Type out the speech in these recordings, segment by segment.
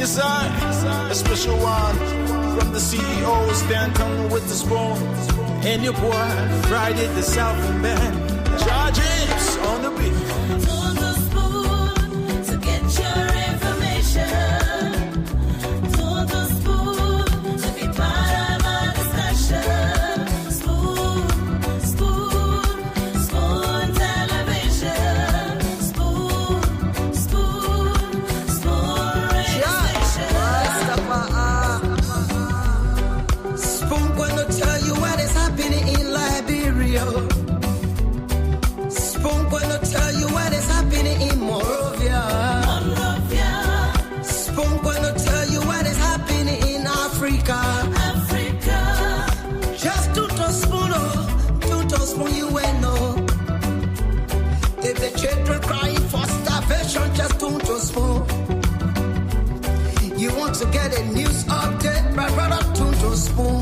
Yes, a special one from the CEO, stand coming with the spoon. And your boy, Friday the Southern Band, charges on the beat. On the spoon to get your information. On the spoon to be part of our discussion. Spoon, spoon, spoon television. Spoon, spoon, spoon radio station. Spoon gonna tell you what is happening in Liberia. Spoon gonna tell you what is happening in Monrovia. Spoon gonna tell you what is happening in Africa. Just to spoon, you will know. If the children crying for starvation, just to spoon. You want to get a news update, my brother, to spoon.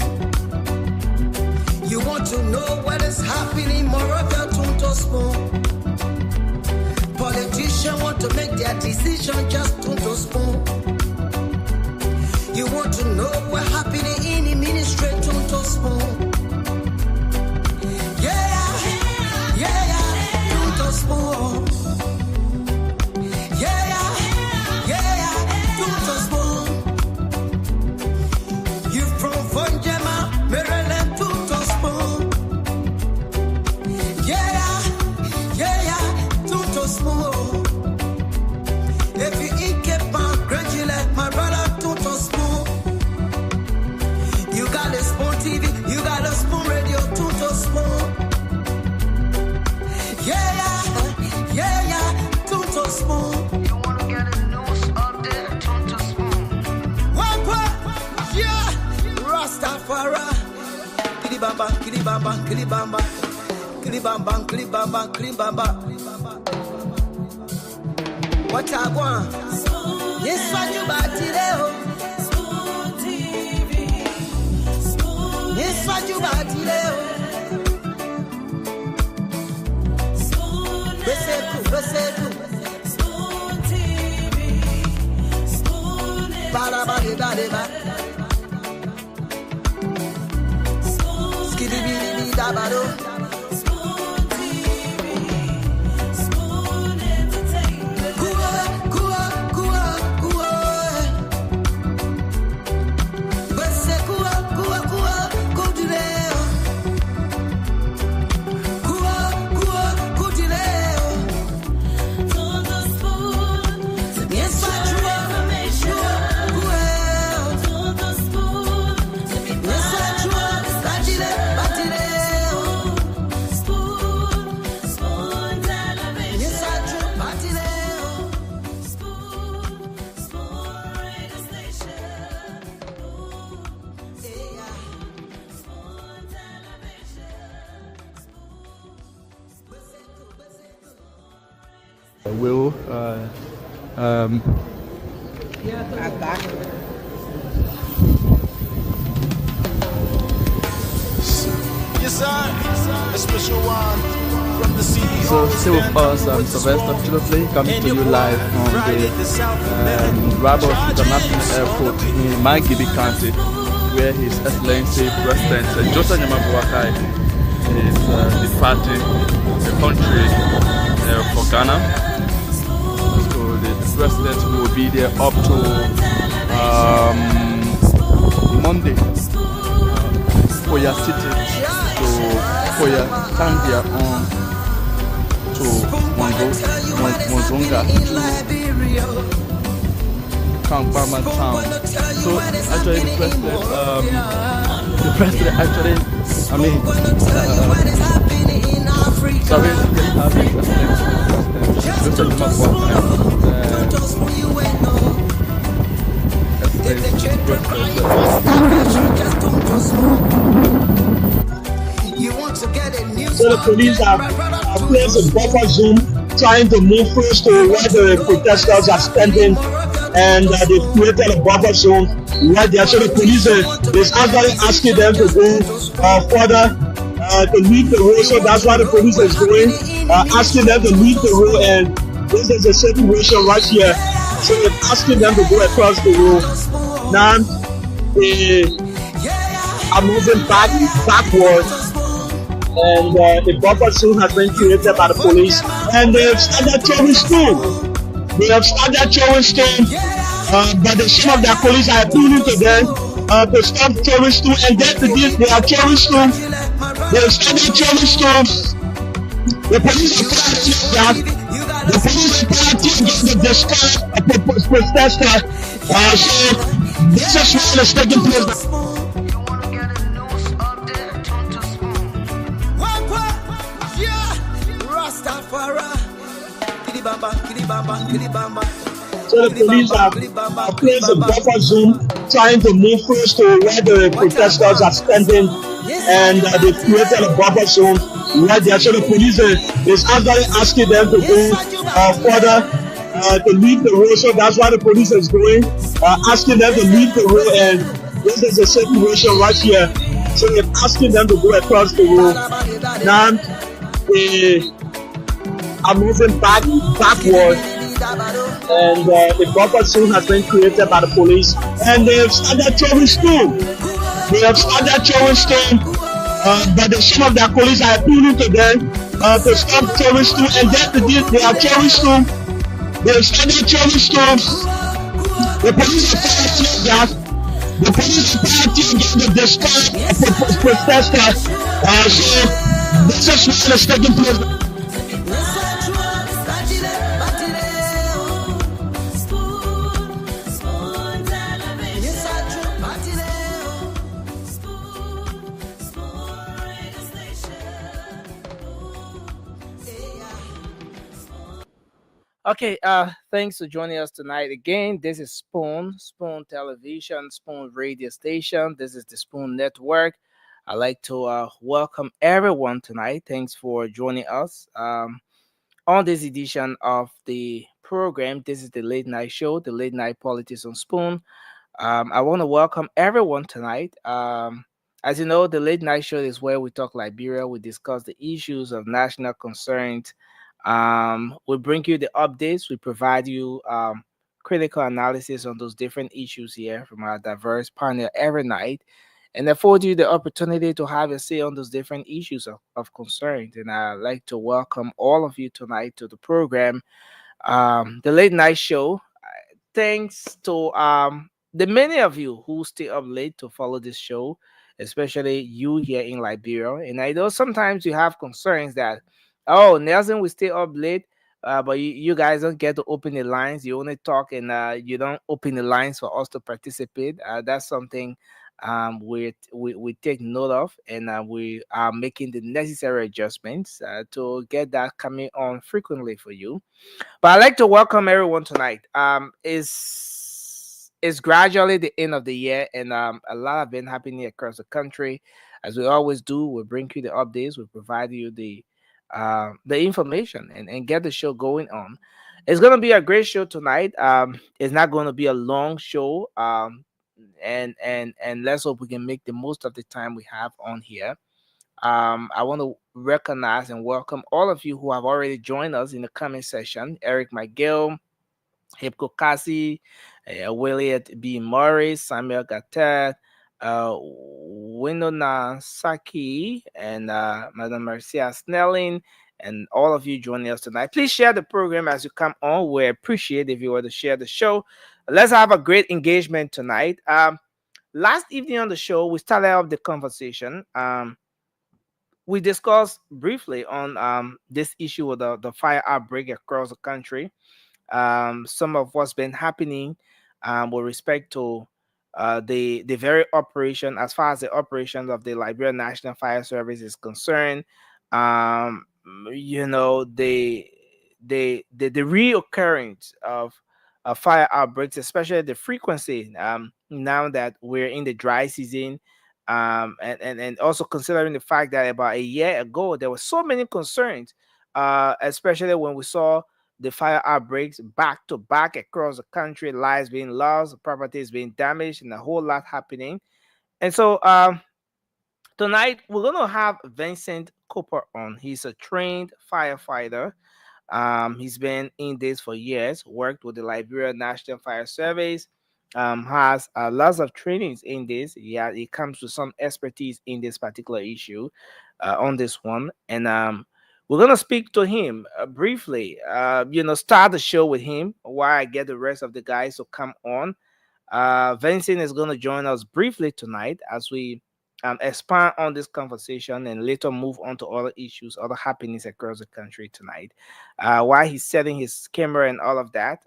You want to know what is happening in Monrovia, to spoon. Politicians want to make their decision, just to spoon. You want to know what's happening in the ministry, to spoon. Yeah, to spoon. Yeah, to spoon. You from Vonjema, Maryland, to spoon. Yeah, to spoon. If you eat kepan, gradually, my brother, to spoon. You got a spoon TV, you got a spoon radio, to spoon. Yeah, to spoon. You wanna get a news update, to spoon. What? Yeah, Rastafari. Kilibamba, kilibamba, kilibamba. Kilibamba, kilibamba, kilibamba. What I want? Yes, what you about today? Spoon TV. Spoon. Yes, what you about today? Spoon. Beseku. Spoon TV. Spoon. Bada. Spoon. Skidibidi dabado. Spoon TV. Spoon entertainment. Kuwa. Beseku, kudileo. Kuwa, kudileo. On the spoon to get Yes, your what you want. information. Kuwa. On the spoon to be Yes, part what you of our want. discussion. Batileo. Spoon television. Yes, what you want. Batileo. Spoon radio station. Spoon television. Will Yes, a special one from the CEO. so stay with us, Sylvester Chilofley, coming to you live on the Rabos International Airport in Magibi County, where His Excellency President Joseph Nyamabuakai is departing the country for Ghana. So the president will be there up to Monday. Koya City to Koya Tangia on to Monzonga to Kampama town. So actually the president actually, sorry, So the police have placed a buffer zone trying to move close to where the protesters are standing, and they've created a buffer zone right there. So the police is actually asking them to go further to leave the road. So that's why the police is going, asking them to leave the road, and this is the situation right here. So they're asking them to go across the road. Now they are moving backward, and a buffer zone has been created by the police, and they have started throwing stone. They have started throwing stone, but some of their police are appealing to them to stop throwing stone, and then they are throwing stone. They have started throwing stones. The police are fired tear gas. The police are fired tear gas to discourage protesters. So this is what is taking place. So the police have placed a buffer zone trying to move close to where the protesters are standing, and they've created a buffer zone right there. So the police is actually asking them to go further, to leave the road. So that's why the police is going, asking them to leave the road, and this is the situation right here. So they're asking them to go across the road. Now they are moving backward, and the buffer zone has been created by the police, and they have started throwing stone. They have started throwing stone, but some of their police are appealing to them to stop throwing stone, and then they are throwing stone. They have started throwing stones. The police are fired tear gas. The police are fired tear gas to discourage protesters. So this is what is taking place. Okay, thanks for joining us tonight again. This is Spoon Television, Spoon Radio Station. This is the Spoon Network. I'd like to welcome everyone tonight. Thanks for joining us on this edition of the program. This is the late night show, the late night politics on Spoon. I want to welcome everyone tonight. As you know, the late night show is where we talk Liberia. We discuss the issues of national concerns. We bring you the updates. We provide you critical analysis on those different issues here from our diverse panel every night, and afford you the opportunity to have a say on those different issues of concern. And I'd like to welcome all of you tonight to the program, the late night show. Thanks to the many of you who stay up late to follow this show, especially you here in Liberia. And I know sometimes you have concerns that, oh, Nelson will stay up late, but you guys don't get to open the lines. You only talk, and you don't open the lines for us to participate. That's something we take note of, and we are making the necessary adjustments to get that coming on frequently for you. But I'd like to welcome everyone tonight. Is gradually the end of the year, and a lot have been happening across the country. As we always do, we bring you the updates, we provide you the information, and get the show going on. It's gonna be a great show tonight. It's not gonna be a long show. And let's hope we can make the most of the time we have on here. I want to recognize and welcome all of you who have already joined us in the comment section. Eric McGill, Hipko Kasi, William B. Morris, Samuel Gatet, Winona Saki, and Madam Marcia Snelling, and all of you joining us tonight. Please share the program as you come on. We appreciate if you were to share the show. Let's have a great engagement tonight. Last evening on the show, we started off the conversation. We discussed briefly on this issue of the fire outbreak across the country. Some of what's been happening with respect to the very operation, as far as the operations of the Liberia National Fire Service is concerned. Um, you know, the reoccurrence of fire outbreaks, especially the frequency. Now that we're in the dry season, and also considering the fact that about a year ago there were so many concerns, especially when we saw the fire outbreaks back to back across the country, lives being lost, properties being damaged, and a whole lot happening. And so tonight we're going to have Vincent Cooper on. He's a trained firefighter. He's been in this for years, worked with the Liberia National Fire Service, has lots of trainings in this. Yeah, he comes with some expertise in this particular issue, on this one. And we're going to speak to him briefly, start the show with him while I get the rest of the guys to come on. Vincent is going to join us briefly tonight as we expand on this conversation and later move on to other issues, other happenings across the country tonight. While he's setting his camera and all of that,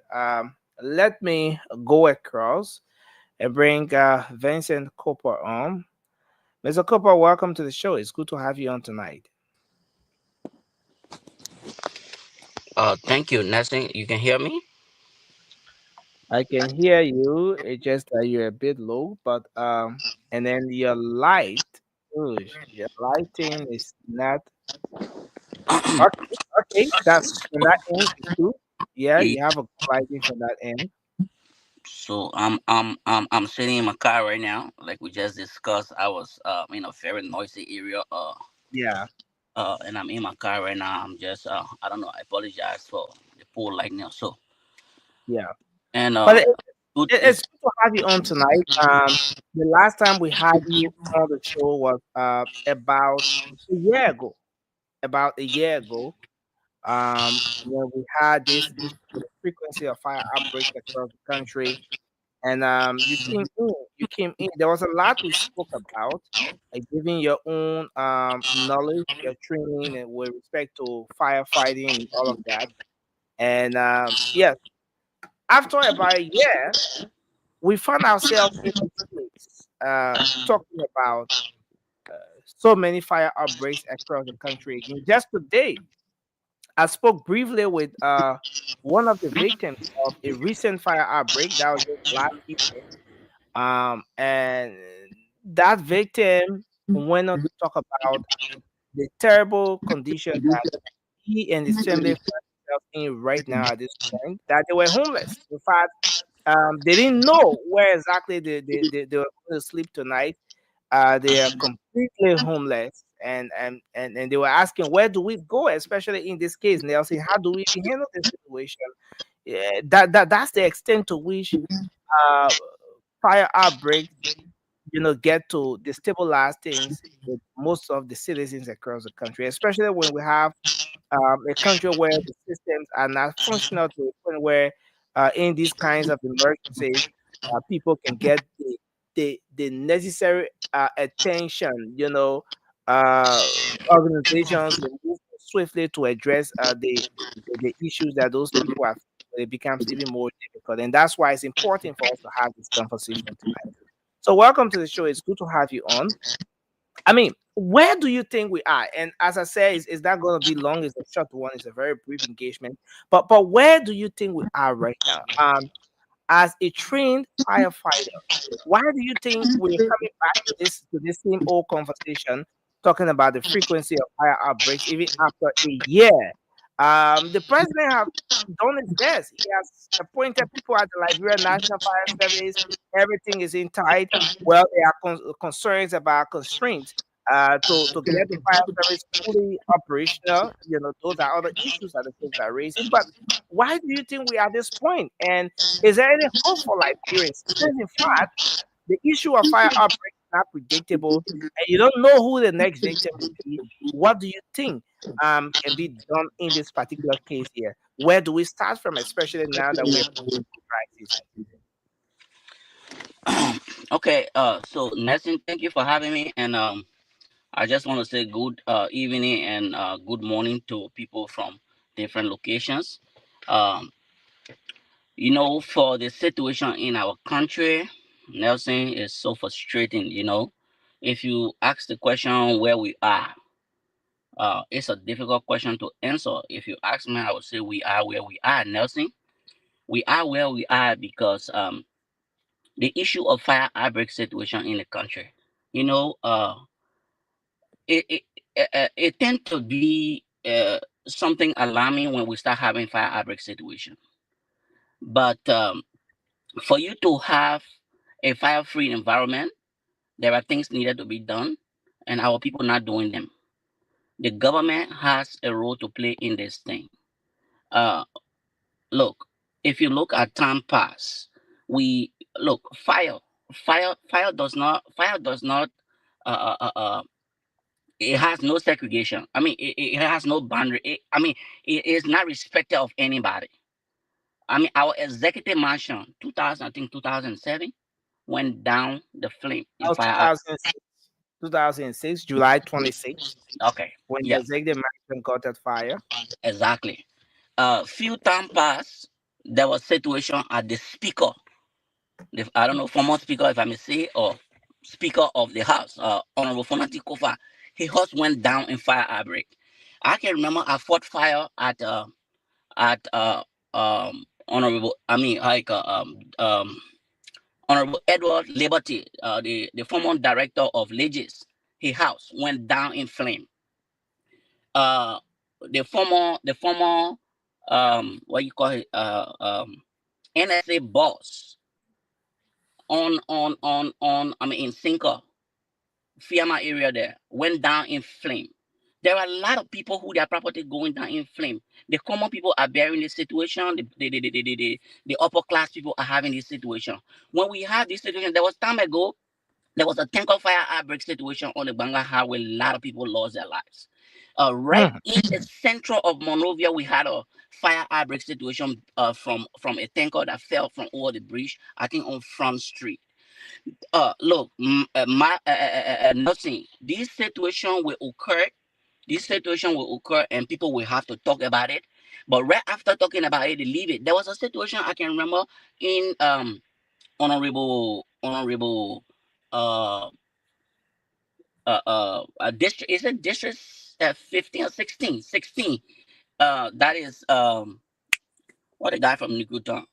let me go across and bring Vincent Cooper on. Mr. Cooper, welcome to the show. It's good to have you on tonight. Thank you, Nelson. You can hear me? I can hear you. It's just that you're a bit low, but and then your light, oh, your lighting is not okay. Okay, that from that end is good. Yeah, Eh, you have a good lighting from that end. So I'm sitting in my car right now. Like we just discussed, I was in a very noisy area. Yeah, And I'm in my car right now. I'm just I don't know. I apologize for the poor lighting. So yeah. and But good it's is good to have you on tonight. The last time we had you on the show was about a year ago. About a year ago, when we had this issue with the frequency of fire outbreaks across the country. And you came in. There was a lot we spoke about, giving your own knowledge, your training, and with respect to firefighting and all of that. And yes, after about a year, we found ourselves in this place, talking about so many fire outbreaks across the country again. Just today, I spoke briefly with one of the victims of a recent fire outbreak that was just last evening. And that victim went on to talk about the terrible condition that he and his family find themselves in right now at this point, that they were homeless. In fact, they didn't know where exactly they were going to sleep tonight. They are completely homeless, and they were asking, where do we go, especially in this case, Nelson? How do we handle this situation? Yeah, that's the extent to which uh, fire outbreaks get to destabilize things with most of the citizens across the country, especially when we have a country where the systems are not functional to a point where, in these kinds of emergencies, people can get the necessary attention. Uh, Organizations will move swiftly to address the issues that those people have. It becomes even more difficult, and that's why it's important for us to have this conversation tonight. So, welcome to the show. It's good to have you on. I mean, where do you think we are? And as I say, it's not going to be long. It's a short one. It's a very brief engagement. But where do you think we are right now? As a trained firefighter, why do you think we're coming back to this same old conversation, talking about the frequency of fire outbreaks even after a year? The president have done his best. He has appointed people at the Liberia National Fire Service. Everything is in tight. Well, there are concerns about constraints to get the fire service fully operational. Those are other issues that the folks are raising. But why do you think we are at this point? And is there any hope for Liberians? Since in fact, the issue of fire outbreak is not predictable, and you don't know who the next victim will be. What do you think can be done in this particular case here? Where do we start from, especially now that we're approaching the crisis? okay. So Nelson, thank you for having me. And I just want to say good evening and good morning to people from different locations. Um, for the situation in our country, Nelson, is so frustrating. If you ask the question where we are, it's a difficult question to answer. If you ask me, I would say we are where we are, Nelson. We are where we are because the issue of fire outbreak situation in the country, you know, uh, it tend to be something alarming when we start having fire outbreak situation. But for you to have a fire-free environment, there are things needed to be done, and our people not doing them. The government has a role to play in this thing. Uh, look, if you look at time pass, we look fire does not uh, uh, uh, uh, it has no segregation. I mean, it has no boundary. I mean, it is not respected of anybody. I mean, our executive mansion, 2000, I think 2007, went down the flame in Oh, fire. 2006, July 26th, Okay, when the yeah, executive mansion caught at fire. exactly. Few time passed, there was situation at the speaker, I don't know, former speaker, if I may say, or speaker of the house, Honorable Fonati Kofa. His house went down in fire outbreak. I can remember I fought fire at honorable I mean like honorable Edward Liberty, the former director of Legis. His house went down in flame. uh the former what you call it NSA boss on I mean in Sinker Fiamma area there went down in flame. There are a lot of people who their property going down in flame. The common people are bearing this situation. The upper class people are having this situation. When we have this situation, there was time ago, there was a tanker fire outbreak situation on the Banga Highway. A lot of people lost their lives. Right Mhm. in the center of Monrovia, we had a fire outbreak situation from a tanker that fell from over the bridge, I think on Front Street. Look, nothing. This situation will occur, and people will have to talk about it. But right after talking about it, they leave it. There was a situation I can remember in honorable uh district, is it district 15 or 16? 16. That is what a guy from Nikutan,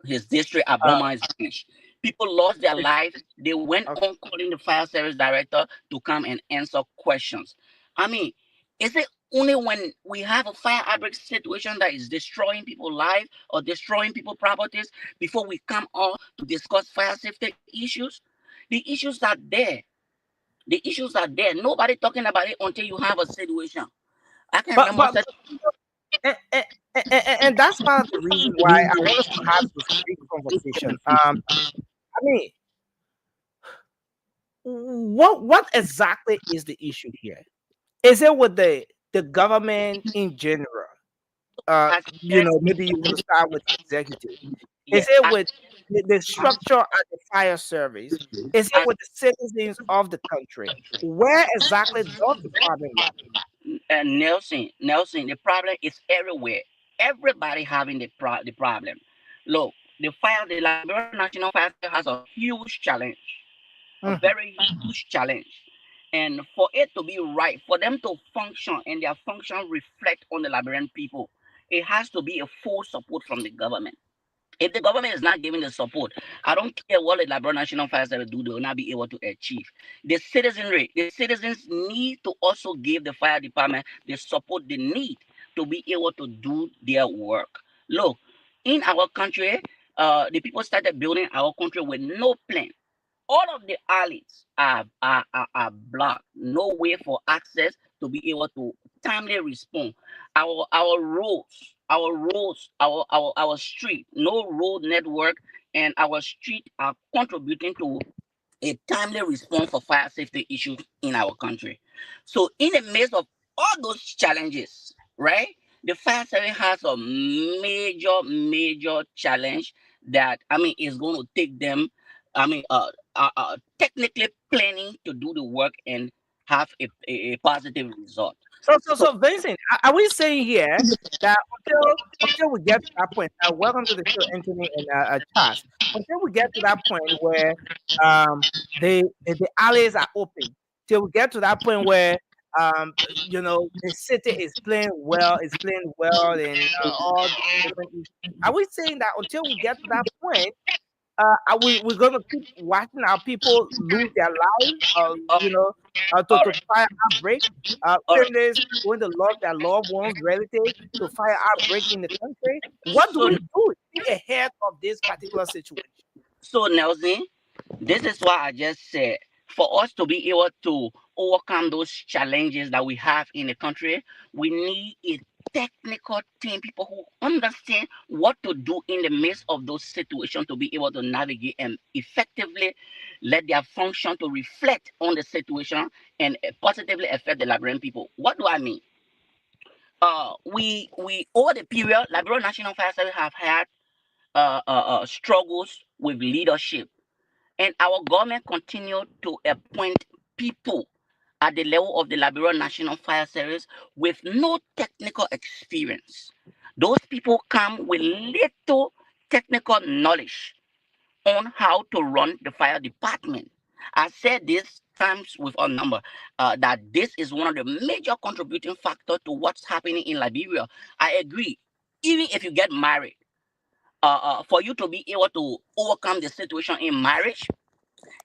his district at Uh, Beaumont's Beach. People lost their it's- lives. They went okay. on calling the fire service director to come and answer questions. I mean, is it only when we have a fire outbreak situation that is destroying people's lives or destroying people's properties before we come on to discuss fire safety issues? The issues are there. The issues are there. Nobody talking about it until you have a situation. I can But remember but such. and, and, and that's one of the reasons why I want us to have this big conversation. I mean, what exactly is the issue here? Is it with the government in general? As said, Maybe you want to start with executive. Is yes, it with the structure at the fire service? Is it as with the citizens of the country? Where exactly does the problem lie? Nelson, the problem is everywhere. Everybody having the problem. Look, the Liberia National Fire Service has a huge challenge, a Mhm. very huge challenge. And for it to be right, for them to function and their function reflect on the Liberian people, it has to be a full support from the government. If the government is not giving the support, I don't care what the Liberal National Fire Service do, they will not be able to achieve. The citizens need to also give the fire department the support they need to be able to do their work. Look, in our country, the people started building our country with no plan. All of the alleys are blocked. No way for access to be able to timely respond. Our street, no road network, and our street are contributing to a timely response for fire safety issues in our country. So, in the midst of all those challenges, right, the fire service has a major challenge that I mean is going to take them. I mean, technically planning to do the work and have a positive result. So, So Vincent, are we saying here that until we get to that point, welcome to the show, Anthony and Charles. Until we get to that point where um the alleys are open, till we get to that point where the city is playing well in all these different issues. Are we saying that until we get to that point, we're gonna keep watching our people lose their lives, all right, to all fire outbreak. right. Families going to lose their loved ones, relatives to fire outbreak in the country. What do So, we do to be ahead of this particular situation? so Nelson, this is why I just said for us to be able to overcome those challenges that we have in the country, we need a technical team, people who understand what to do in the midst of those situations to be able to navigate and effectively let their function to reflect on the situation and positively affect the Liberian people. What do I mean? We over the period, Liberian National Fire Service have had struggles with leadership, and our government continue to appoint people at the level of the Liberia National Fire Service with no technical experience. Those people come with little technical knowledge on how to run the fire department. I said this times with a number that this is one of the major contributing factors to what's happening in Liberia. I agree. Even if you get married, for you to be able to overcome the situation in marriage,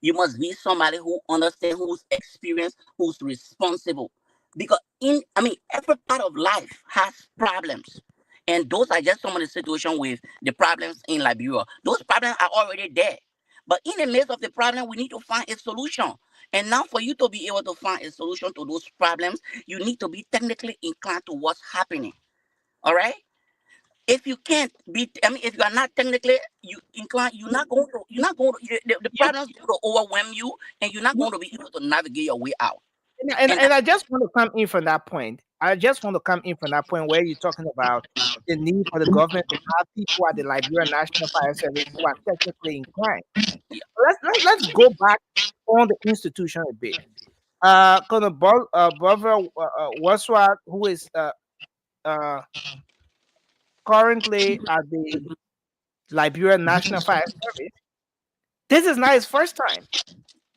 you must be somebody who understands, who's experienced, who's responsible. Because every part of life has problems. And those are just some of the situations with the problems in Liberia. Those problems are already there. But in the midst of the problem, we need to find a solution. And now for you to be able to find a solution to those problems, you need to be technically inclined to what's happening. All right? If you can't be, if you are not technically you inclined, the You, problems going to overwhelm you, and you're not you going to be able to navigate your way out. and And that, I just want to come in from that point. I just want to come in from that point where you're talking about the need for the government to have people at the Liberian National Fire Service who are technically inclined. yeah, Let's go back on the institution a bit. Colonel Bovell Waswat, who is uh, currently at the Liberian National Fire Service, this is not his first time.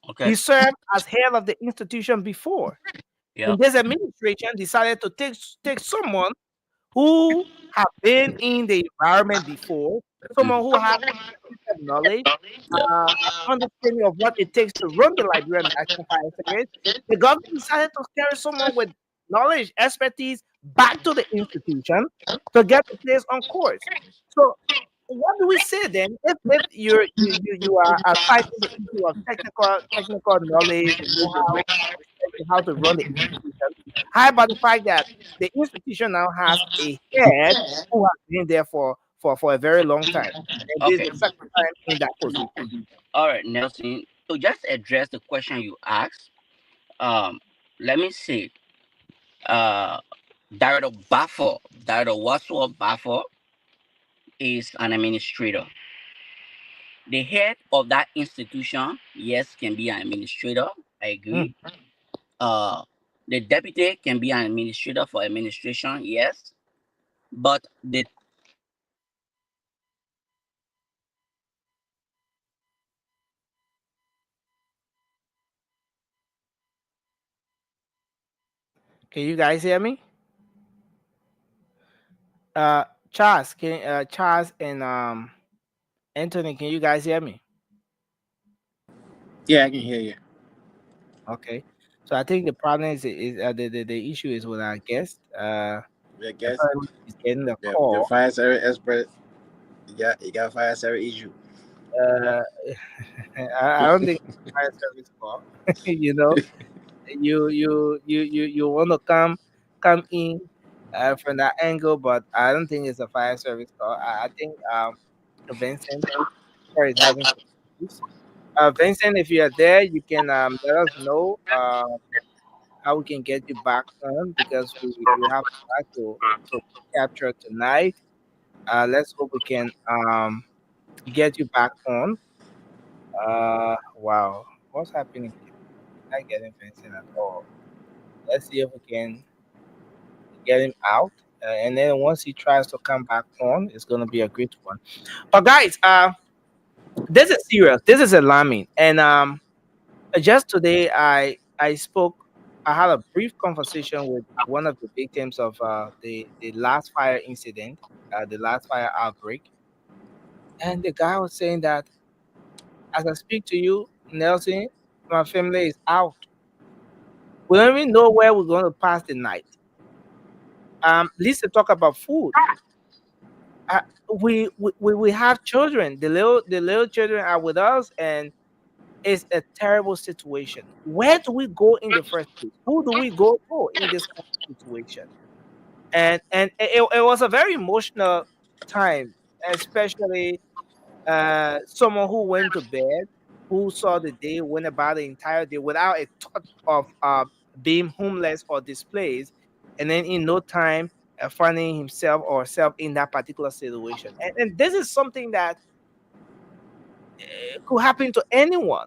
He okay, served as head of the institution before. yeah, And this administration decided to take someone who have been in the environment before, someone who has extensive knowledge, yeah, uh, understanding of what it takes to run the Liberian National Fire Service. The government decided to carry someone with knowledge, expertise back to the institution to get the place on course. So, what do we say then if you are citing the issue of technical knowledge and know-how how to run the institution? How about the fact that the institution now has a head who has been there for a very long time, and this is okay. the second time in that position? All right, Nelson. To just address the question you asked, um, let me say, uh, Director Buffer, Director Wadsworth Buffer is an administrator. The head of that institution, yes, can be an administrator. I Mm. agree. Uh, the deputy can be an administrator for administration, yes. But the Can you guys hear me? Uh, Charles and Anthony, can you guys hear me? Yeah, I can hear you. Okay. So I think the problem is the issue is with our guest. I guess Apparently he's getting the the call. fire service expert, you got fire service issue. Uh, I don't think it's a fire service call. you know, you want to come in from that angle, but I don't think it's a fire service call. I think Vincent is having some issues. Vincent, if you are there, you can let us know how we can get you back on because we have a lot to capture tonight. Let's hope we can get you back on. Wow, what's happening here? Not getting Vincent at all. Let's see if we can get him out. And then once he tries to come back on, it's gonna be a great one. But guys, this is serious. This is alarming. And just today, I spoke. I had a brief conversation with one of the victims of the last fire incident, the last fire outbreak, and the guy was saying that as I speak to you, Nelson, my family is out. We don't even know where we're going to pass the night. Let's talk about food. Uh, we have children. The little children are with us, and it's a terrible situation. Where do we go in the first place? Who do we go to in this kind of situation? and it was a very emotional time, especially someone who went to bed, who saw the day, went about the entire day without a thought of being homeless or displaced, and then in no time finding himself or herself in that particular situation. And this is something that could happen to anyone.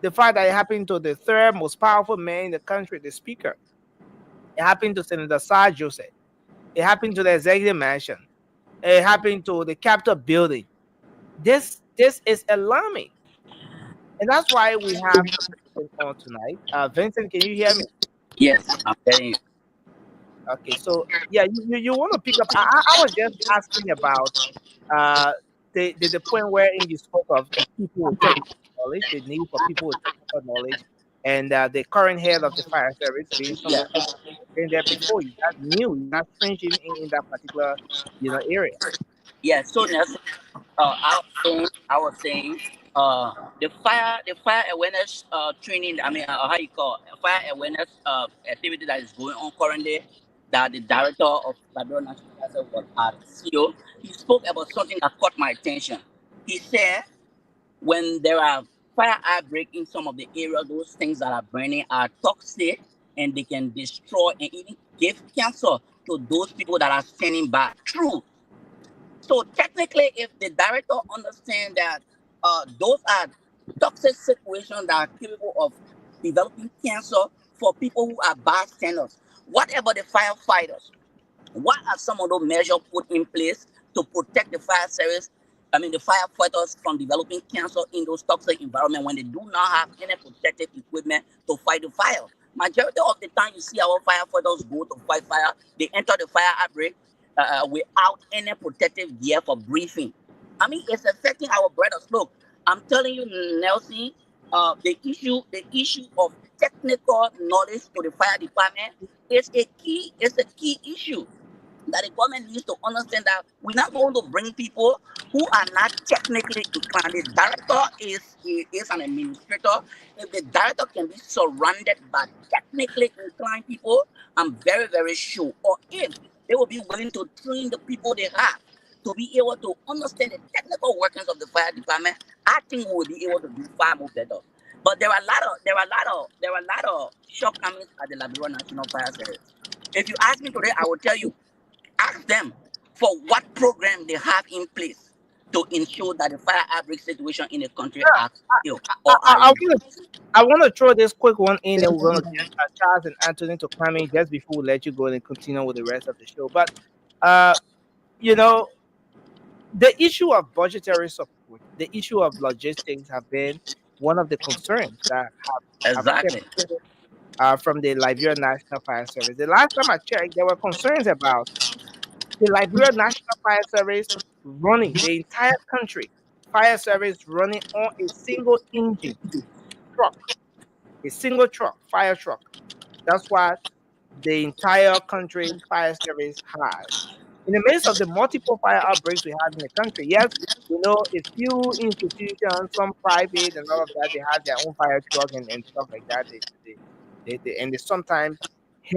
The fact that it happened to the third most powerful man in the country, the speaker, it happened to Senator Sir Joseph, it happened to the executive mansion, it happened to the Capitol building. This is alarming. And that's why we have the president on tonight. Vincent, can you hear me? Yes, I'm telling you. Okay, so yeah, you want to pick up. I was just asking about uh, the point wherein you spoke of people with technical knowledge, the need for people with technical knowledge, and the current head of the fire service being someone who has been there before. He's not new. He's not strange in that particular area. Yeah, so Nelson, I was saying, the fire awareness training. I mean, how you call fire awareness activity that is going on currently. That the director of Liberia National Fire Service was at CEO. He spoke about something that caught my attention. He said when there are fire outbreak in some of the areas, those things that are burning are toxic and they can destroy and even give cancer to those people that are standing by. True. So technically, if the director understands that those are toxic situations that are capable of developing cancer for people who are bystanders, what about the firefighters? What are some of those measures put in place to protect the fire service? I mean, the firefighters from developing cancer in those toxic environment when they do not have any protective equipment to fight the fire. Majority of the time, you see our firefighters go to fight fire. They enter the fire outbreak without any protective gear for breathing. I mean, it's affecting our brothers. Look, I'm telling you, Nelson, the issue of technical knowledge to the fire department is a key issue that the government needs to understand that we're not going to bring people who are not technically inclined. The director is an administrator. If the director can be surrounded by technically inclined people, I'm very, very sure. Or if they will be willing to train the people they have to be able to understand the technical workings of the fire department, I think we will be able to do far more better. But there are a lot of shortcomings at the Liberia National Fire Service. If you ask me today, I will tell you, ask them for what program they have in place to ensure that the fire outbreak situation in the country are still I, or I, are I reduced. want to I want to throw this quick one in, and we're going to get Charles and Anthony to come in just before we let you go and continue with the rest of the show. But uh, you know, the issue of budgetary support, the issue of logistics have been one of the concerns that have kept Exactly. from the Liberia National Fire Service. The last time I checked, there were concerns about the Liberia National Fire Service running the entire country, fire service running on a single engine truck, a single truck, fire truck. That's what the entire country fire service has. In the midst of the multiple fire outbreaks we have in the country, yes, we know a few institutions, some private and all of that, they have their own fire truck and stuff like that. And they sometimes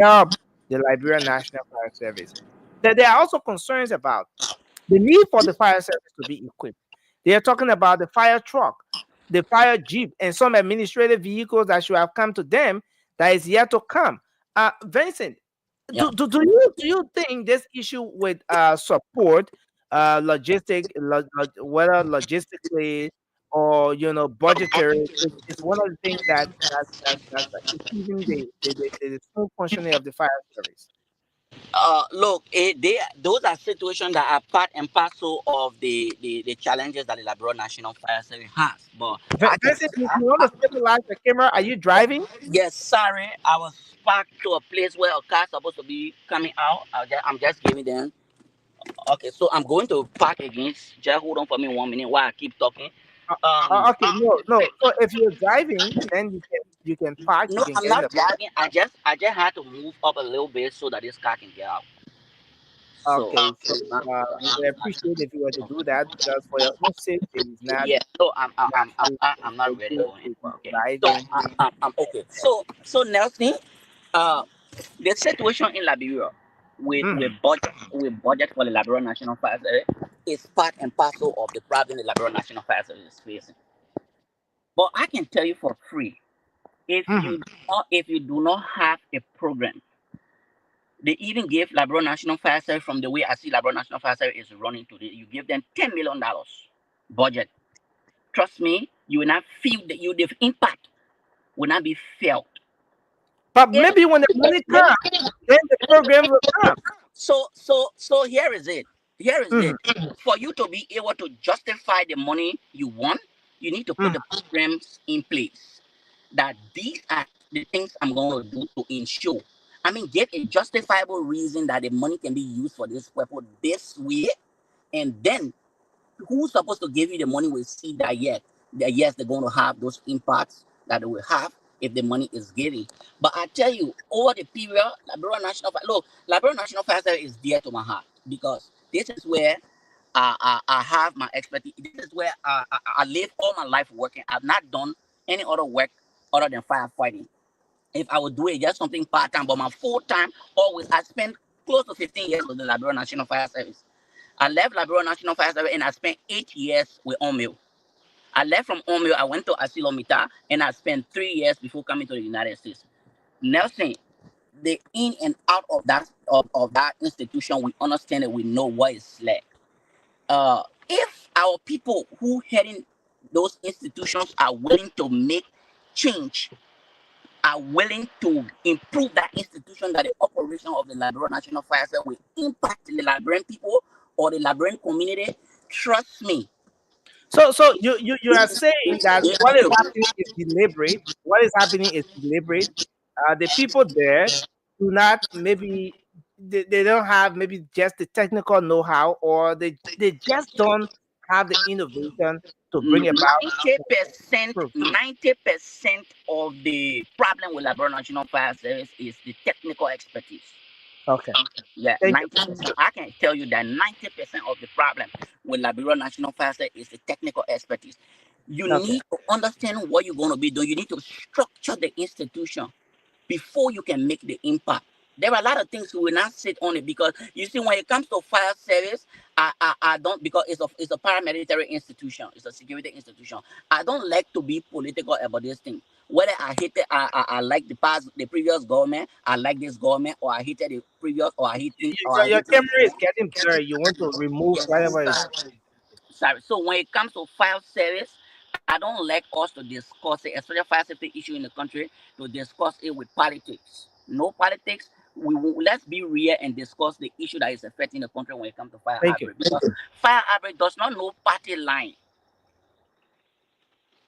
help the Liberian National Fire Service. There are also concerns about the need for the fire service to be equipped. They are talking about the fire truck, the fire jeep, and some administrative vehicles that should have come to them that is yet to come. Vincent, Yeah. do you think this issue with support, whether logistically or budgetary, is one of the things that is keeping the smooth functioning of the fire service? Look, those are situations that are part and parcel of the challenges that the Liberia National Fire Service has. But I can, Vincent, you want to stabilize the camera? Are you driving? yes, sorry, I was parked to a place where a car supposed to be coming out. I'm just giving them. Okay, so I'm going to park again. Just hold on for me 1 minute while I keep talking. Uh, Um, okay, no, no. So if you're driving, then you can park. You no, can I'm get in not the. driving. I just had to move up a little bit so that this car can get out. So, Okay, so uh, we would appreciate if you were to do that because for your own safety, it's not yeah. So I'm I'm not I'm I'm, safe I'm for I'm not ready you going to be anymore. Okay. So driving. I'm okay. So Nelson, uh, the situation in Liberia. with budget for the Liberal National Fire Service is part and parcel of the problem the Liberal National Fire Service is facing. But I can tell you for free, if you do not have a program, they even give Liberal National Fire Service, from the way I see Liberal National Fire Service is running today, you give them $10 million budget. Trust me, you will not feel the impact will not be felt. But If maybe when the money comes, then the program will come. so here is it. Here is Mhm. it. For you to be able to justify the money you want, you need to put Mhm. the programs in place. That these are the things I'm going to do to ensure. I mean, get a justifiable reason that the money can be used for this purpose this way, and then who's supposed to give you the money will see that yes, they're going to have those impacts that they will have if the money is given. But I tell you, over the period, Liberal National Fire Service is dear to my heart because this is where I have my expertise. This is where I live all my life working. I've not done any other work other than firefighting. If I would do it just something part time, but my full time always I spent close to 15 years with the Liberal National Fire Service. I left Liberal National Fire Service and I spent 8 years with Omil. I left from Omil, I went to Asilomita and I spent 3 years before coming to the United States. Nelson, the in and out of that institution, we understand it, we know what is like. If our people who heading those institutions are willing to make change, are willing to improve that institution, that the operation of the Liberian National Fire Service will impact the Liberian people or the Liberian community, trust me. So you are saying that what is happening is deliberate. What is happening is deliberate. The people there do not maybe they don't have maybe just the technical know-how, or they just don't have the innovation to bring about 90%, proof. 90% of the problem with Liberian National Fire Service is the technical expertise. Okay, Yeah, thank you. 90%. I can tell you that 90% of the problem with Liberia National Fire Service is the technical expertise. You Okay, need to understand what you're going to be doing. You need to structure the institution before you can make the impact. There are a lot of things we will not sit on it because you see, when it comes to fire service, I don't, because it's a paramilitary institution, it's a security institution. I don't like to be political about this thing. Whether I hate it, I like the previous government, I like this government, or I hated the previous, or I hate it, or I your hate camera is it. getting blurry. You want to remove Yes, whatever is. sorry. So when it comes to fire service, I don't like us to discuss it, especially fire safety issue in the country, to discuss it with politics. No politics. Let's be real and discuss the issue that is affecting the country when it comes to fire Thank you. outbreak. Because fire outbreak does not know party line.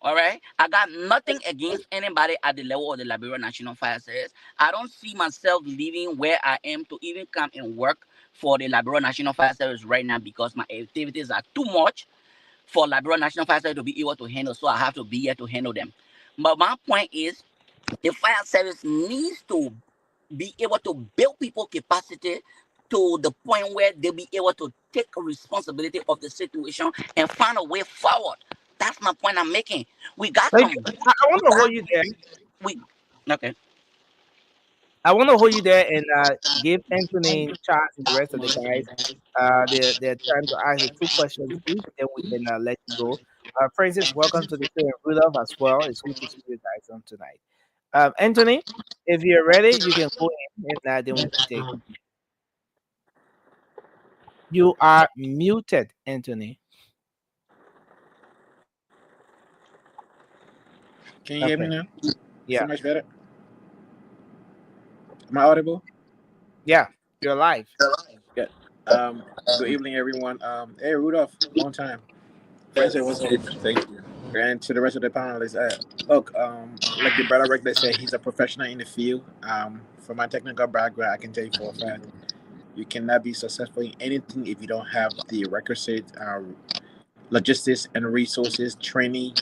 All right, I got nothing against anybody at the level of the Liberia National Fire Service. I don't see myself leaving where I am to even come and work for the Liberia National Fire Service right now because my activities are too much for Liberia National Fire Service to be able to handle. So I have to be here to handle them. But my point is, the fire service needs to be able to build people capacity to the point where they'll be able to take responsibility of the situation and find a way forward. That's my point I'm making. We got Thank some. you. I want We to got. hold you there. We okay. I want to hold you there and give Anthony, Charles, and the rest of the guys their time to ask the two questions each. Then we can let you go. Francis, welcome to the show, and Rudolph as well. It's good to see you guys on tonight. Anthony, if you're ready, you can go in and then we can take. You are muted, Anthony. Can you hear me Okay. now? So Yeah. much better. Am I audible? Yeah. You're live. Yeah. Good evening, everyone. Hey, Rudolph, long time. Francis, what's up? Thank you. And to the rest of the panelists, look, like the brother regular said, he's a professional in the field. From my technical background, I can tell you for a fact, you cannot be successful in anything if you don't have the requisite logistics and resources, training,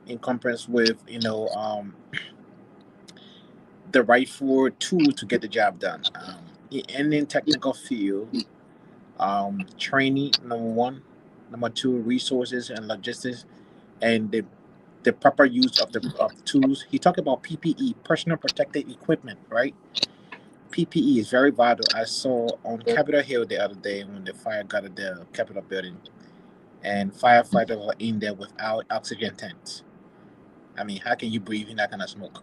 in comparison with the rightful tool to get the job done. In any technical field, training number one, number two, resources and logistics, and the proper use of the tools. He talked about PPE, personal protective equipment, right? PPE is very vital. I saw on Capitol Hill the other day when the fire got at the Capitol building, and firefighters were in there without oxygen tanks. I mean, how can you breathe in that kind of smoke,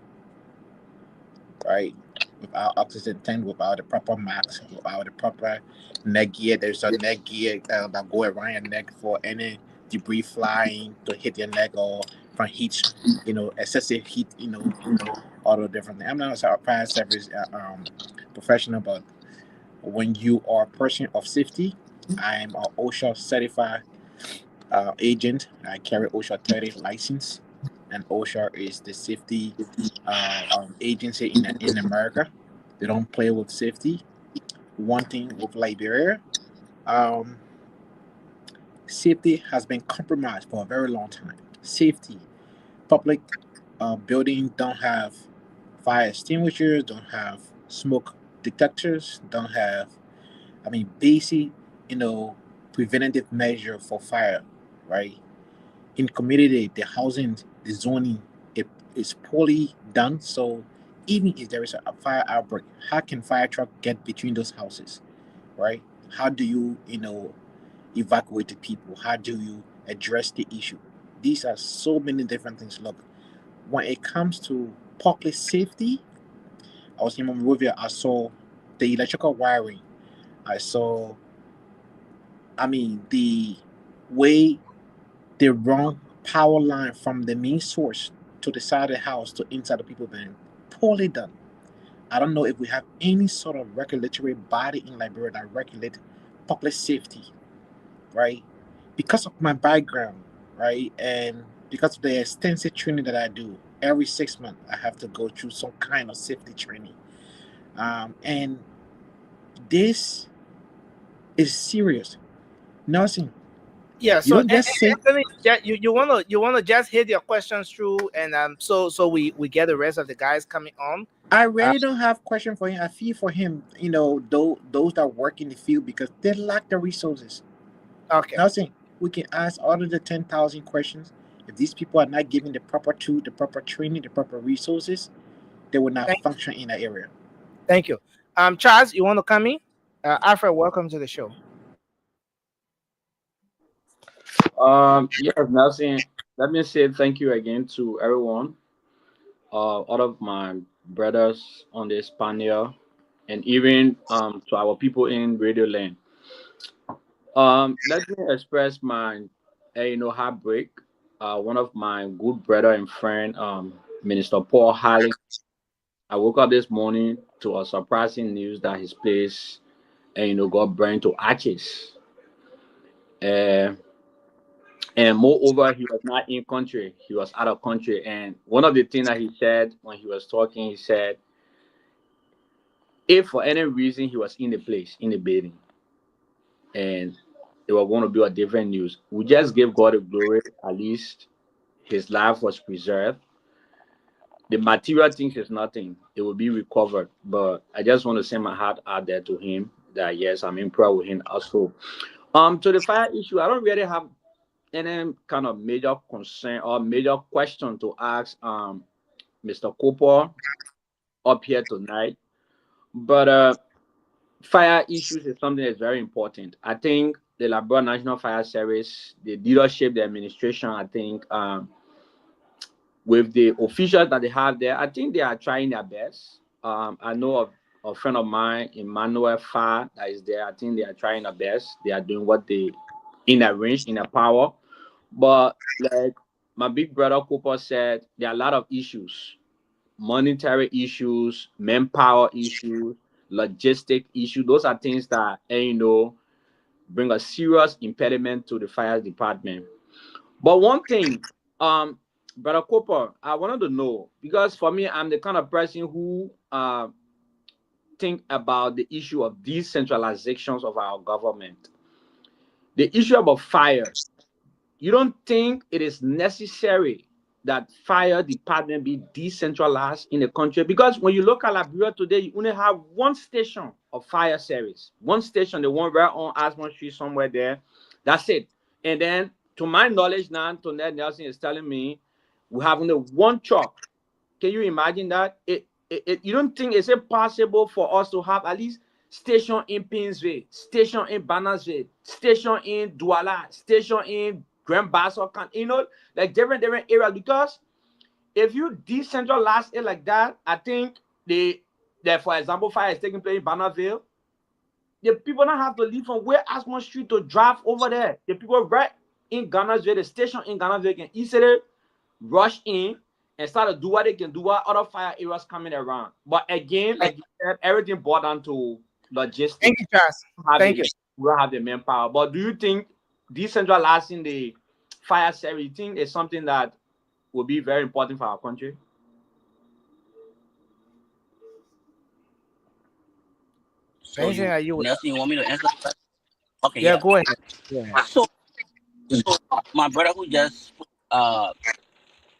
right? Without oxygen tank, without the proper mask, without the proper neck gear. There's a neck gear that go around your neck for any debris flying to hit your neck or from heat, excessive heat, all the different things. I'm not a fire service professional, but when you are a person of safety, I'm an OSHA certified agent. I carry OSHA 30 license, and OSHA is the safety agency in America. They don't play with safety. One thing with Liberia, um, safety has been compromised for a very long time. Safety, public buildings don't have fire extinguishers, don't have smoke detectors, don't have, I mean, basic, you know, preventative measure for fire, right? In community, the housing, the zoning, it is poorly done. So even if there is a fire outbreak, how can fire truck get between those houses, right? How do you, evacuate the people? How do you address the issue? These are so many different things. Look, when it comes to public safety, I was in Monrovia. I saw the electrical wiring. I saw, I mean, the way they run power line from the main source to the side of the house to inside the people building. Poorly done. I don't know if we have any sort of regulatory body in Liberia that regulate public safety, right? Because of my background, right, and because of the extensive training that I do, every 6 months I have to go through some kind of safety training. And this is serious. Nothing. Yeah. You So don't just say, Anthony, you wanna just hit your questions through, and so we get the rest of the guys coming on. I Uh, really don't have question for him. I feel for him, those that work in the field because they lack the resources. okay. Now, saying we can ask all of the 10,000 questions. If these people are not given the proper tool, the proper training, the proper resources, they will not Thank function in that area. thank you. Charles, you want to come in? Alfred, welcome to the show. Yes, Nelson. Let me say thank you again to everyone, all of my brothers on this panel, and even to our people in Radio Land. Let me express my, heartbreak. One of my good brother and friend, Minister Paul Harley. I woke up this morning to a surprising news that his place, got burned to ashes. Uh, and moreover, he was not in country; he was out of country. And one of the things that he said when he was talking, he said, if for any reason he was in the place, in the building, and it was going to be a different news, we just give God the glory. At least his life was preserved. The material things is nothing; it will be recovered. But I just want to send my heart out there to him. That yes, I'm in prayer with him also. To the fire issue, I don't really have any kind of major concern or major question to ask Mr. Cooper up here tonight. But fire issues is something that's very important. I think the Liberia National Fire Service, the leadership, the administration, I think with the officials that they have there, I think they are trying their best. I know of a friend of mine, Emmanuel Fa, that is there. I think they are trying their best. They are doing what they in their range, in their power. But like my big brother Cooper said, there are a lot of issues, monetary issues, manpower issues, logistic issues. Those are things that bring a serious impediment to the fire department. But one thing, brother Cooper, I wanted to know because for me, I'm the kind of person who think about the issue of decentralizations of our government. The issue about fire, you don't think it is necessary that fire department be decentralized in the country? Because when you look at Liberia today, you only have one station of fire service, one station, the one right on Asmon Street somewhere there. That's it. And then, to my knowledge now, Antoinette Nelson is telling me we have only one truck. Can you imagine that? you don't think it's impossible for us to have at least station in Painesville, station in Bannersville, station in Douala, station in Grand Bassa, like different areas? Because if you decentralize it like that, I think that for example, fire is taking place in Bannerville, the people don't have to leave from where Asmon Street to drive over there. The people right in Ghana's the station in Ghana's can easily rush in and start to do what they can do while other fire areas coming around. But again, like you said, everything boiled down to Thank logistics. you, Charles. Thank you. We don't have the manpower. But do you think decentralizing the fire service, you think is something that will be very important for our country? So Vincent, you, are you with us? Nelson, you want me to answer first? Okay, Yeah, yeah. go ahead. Go ahead. So my brother who just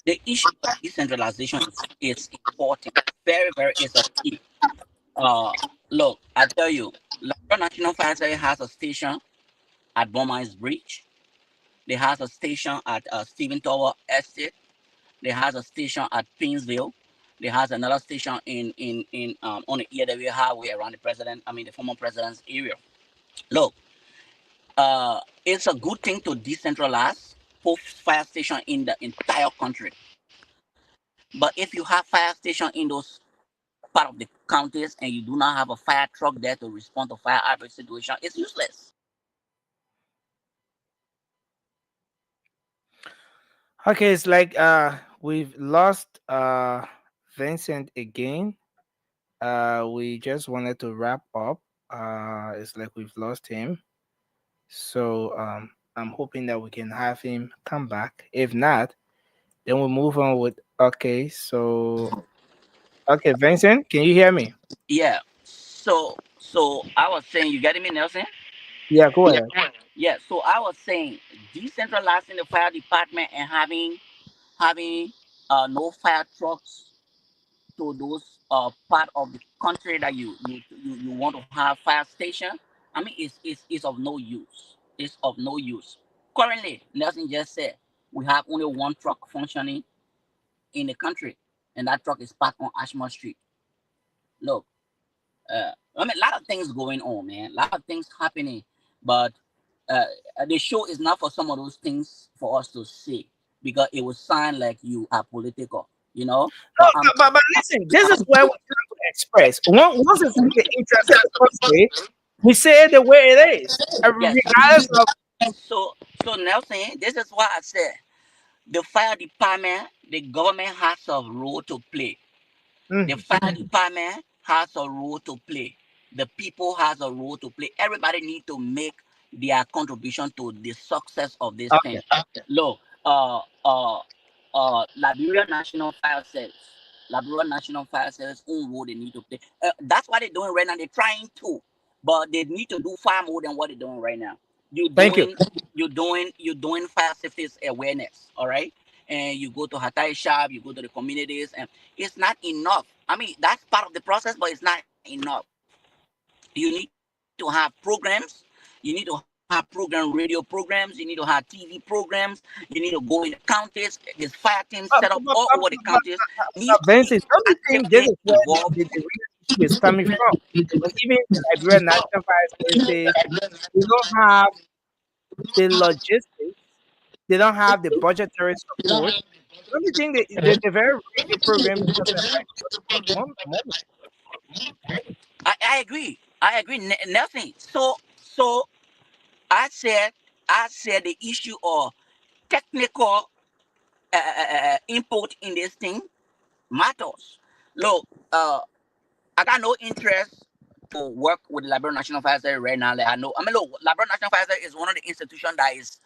the issue of decentralization is important. Very, very is a key. Uh, Look, I tell you, Liberia National Fire Service has a station at Beaumont's Bridge. They has a station at Stephen Tower Estate. They has a station at Painesville. They has another station in on the EW highway around the former president's area. Look, it's a good thing to decentralize post fire station in the entire country. But if you have fire station in those part of the counties and you do not have a fire truck there to respond to fire outbreak situation, it's useless. Okay, it's like we've lost Vincent again. We just wanted to wrap up. It's like we've lost him. So I'm hoping that we can have him come back. If not, then we'll move on with okay, Vincent, can you hear me? Yeah. So I was saying, you getting me, Nelson? Yeah, go ahead. Yeah. So I was saying, decentralizing the fire department and having no fire trucks to those part of the country that you want to have fire station. I mean, it's of no use. It's of no use. Currently, Nelson just said we have only one truck functioning in the country, and that truck is parked on Ashmore Street. Look, I mean, a lot of things going on, man. A lot of things happening, but uh, the show is not for some of those things for us to see because it will sound like you are political, you know. No, But I'm, but listen, this is where we trying to express. Once it's in the interest of the country, we say it the way it is, yes. regardless of. So Nelson, this is why I said the fire department, the government has a role to play. The Mhm. fire department has a role to play. The people has a role to play. Everybody need to make their contribution to the success of this thing. Okay, Look, Liberia National Fire Service. Liberia National Fire Service own role they need to play. That's what they're doing right now. They're trying to, but they need to do far more than what they're doing right now. You're thank you. doing, you're doing fire safety awareness. All right, and you go to Hatai shop, you go to the communities, and it's not enough. I mean, that's part of the process, but it's not enough. You need to have programs. You need to have radio programs. You need to have TV programs. You need to go in the counties. There's fire teams set up But, all but, over but, the but, counties. but, Needs to be Vincent, don't you think actively this is where involved. the real issue is coming from? Because even the Liberia National Fire Service says they don't have the logistics, they don't have the budgetary support. Don't you think the very radio program is just a moment? I agree. I agree. Nothing. So I said the issue of technical input in this thing matters. Look, I got no interest to work with Liberia National Fire Service right now. Like I know, I mean, look, Liberia National Fire Service is one of the institutions that is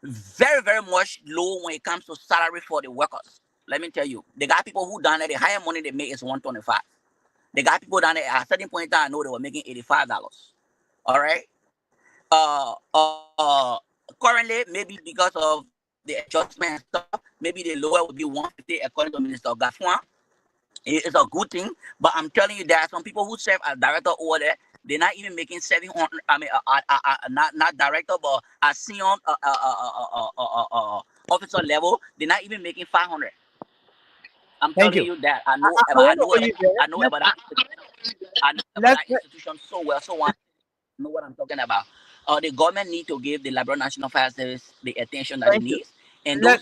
very, very much low when it comes to salary for the workers. Let me tell you, they got people who down there, the higher money they make is 125. They got people down there at a certain point in time, I know they were making $85. All right. Currently, maybe because of the adjustment and stuff, maybe the lower would be 150 according to Minister Gafuan. It's a good thing, but I'm telling you, there are some people who serve as director over there. They're not even making 700. I mean, not director, but as senior officer level, they're not even making 500. I'm Thank telling you. you that I want to hold you there. I know about that. I know about Let's that institution so well. So I know what I'm talking about. The government need to give the Labrador National Fire Service the attention that it thank you. needs, and Let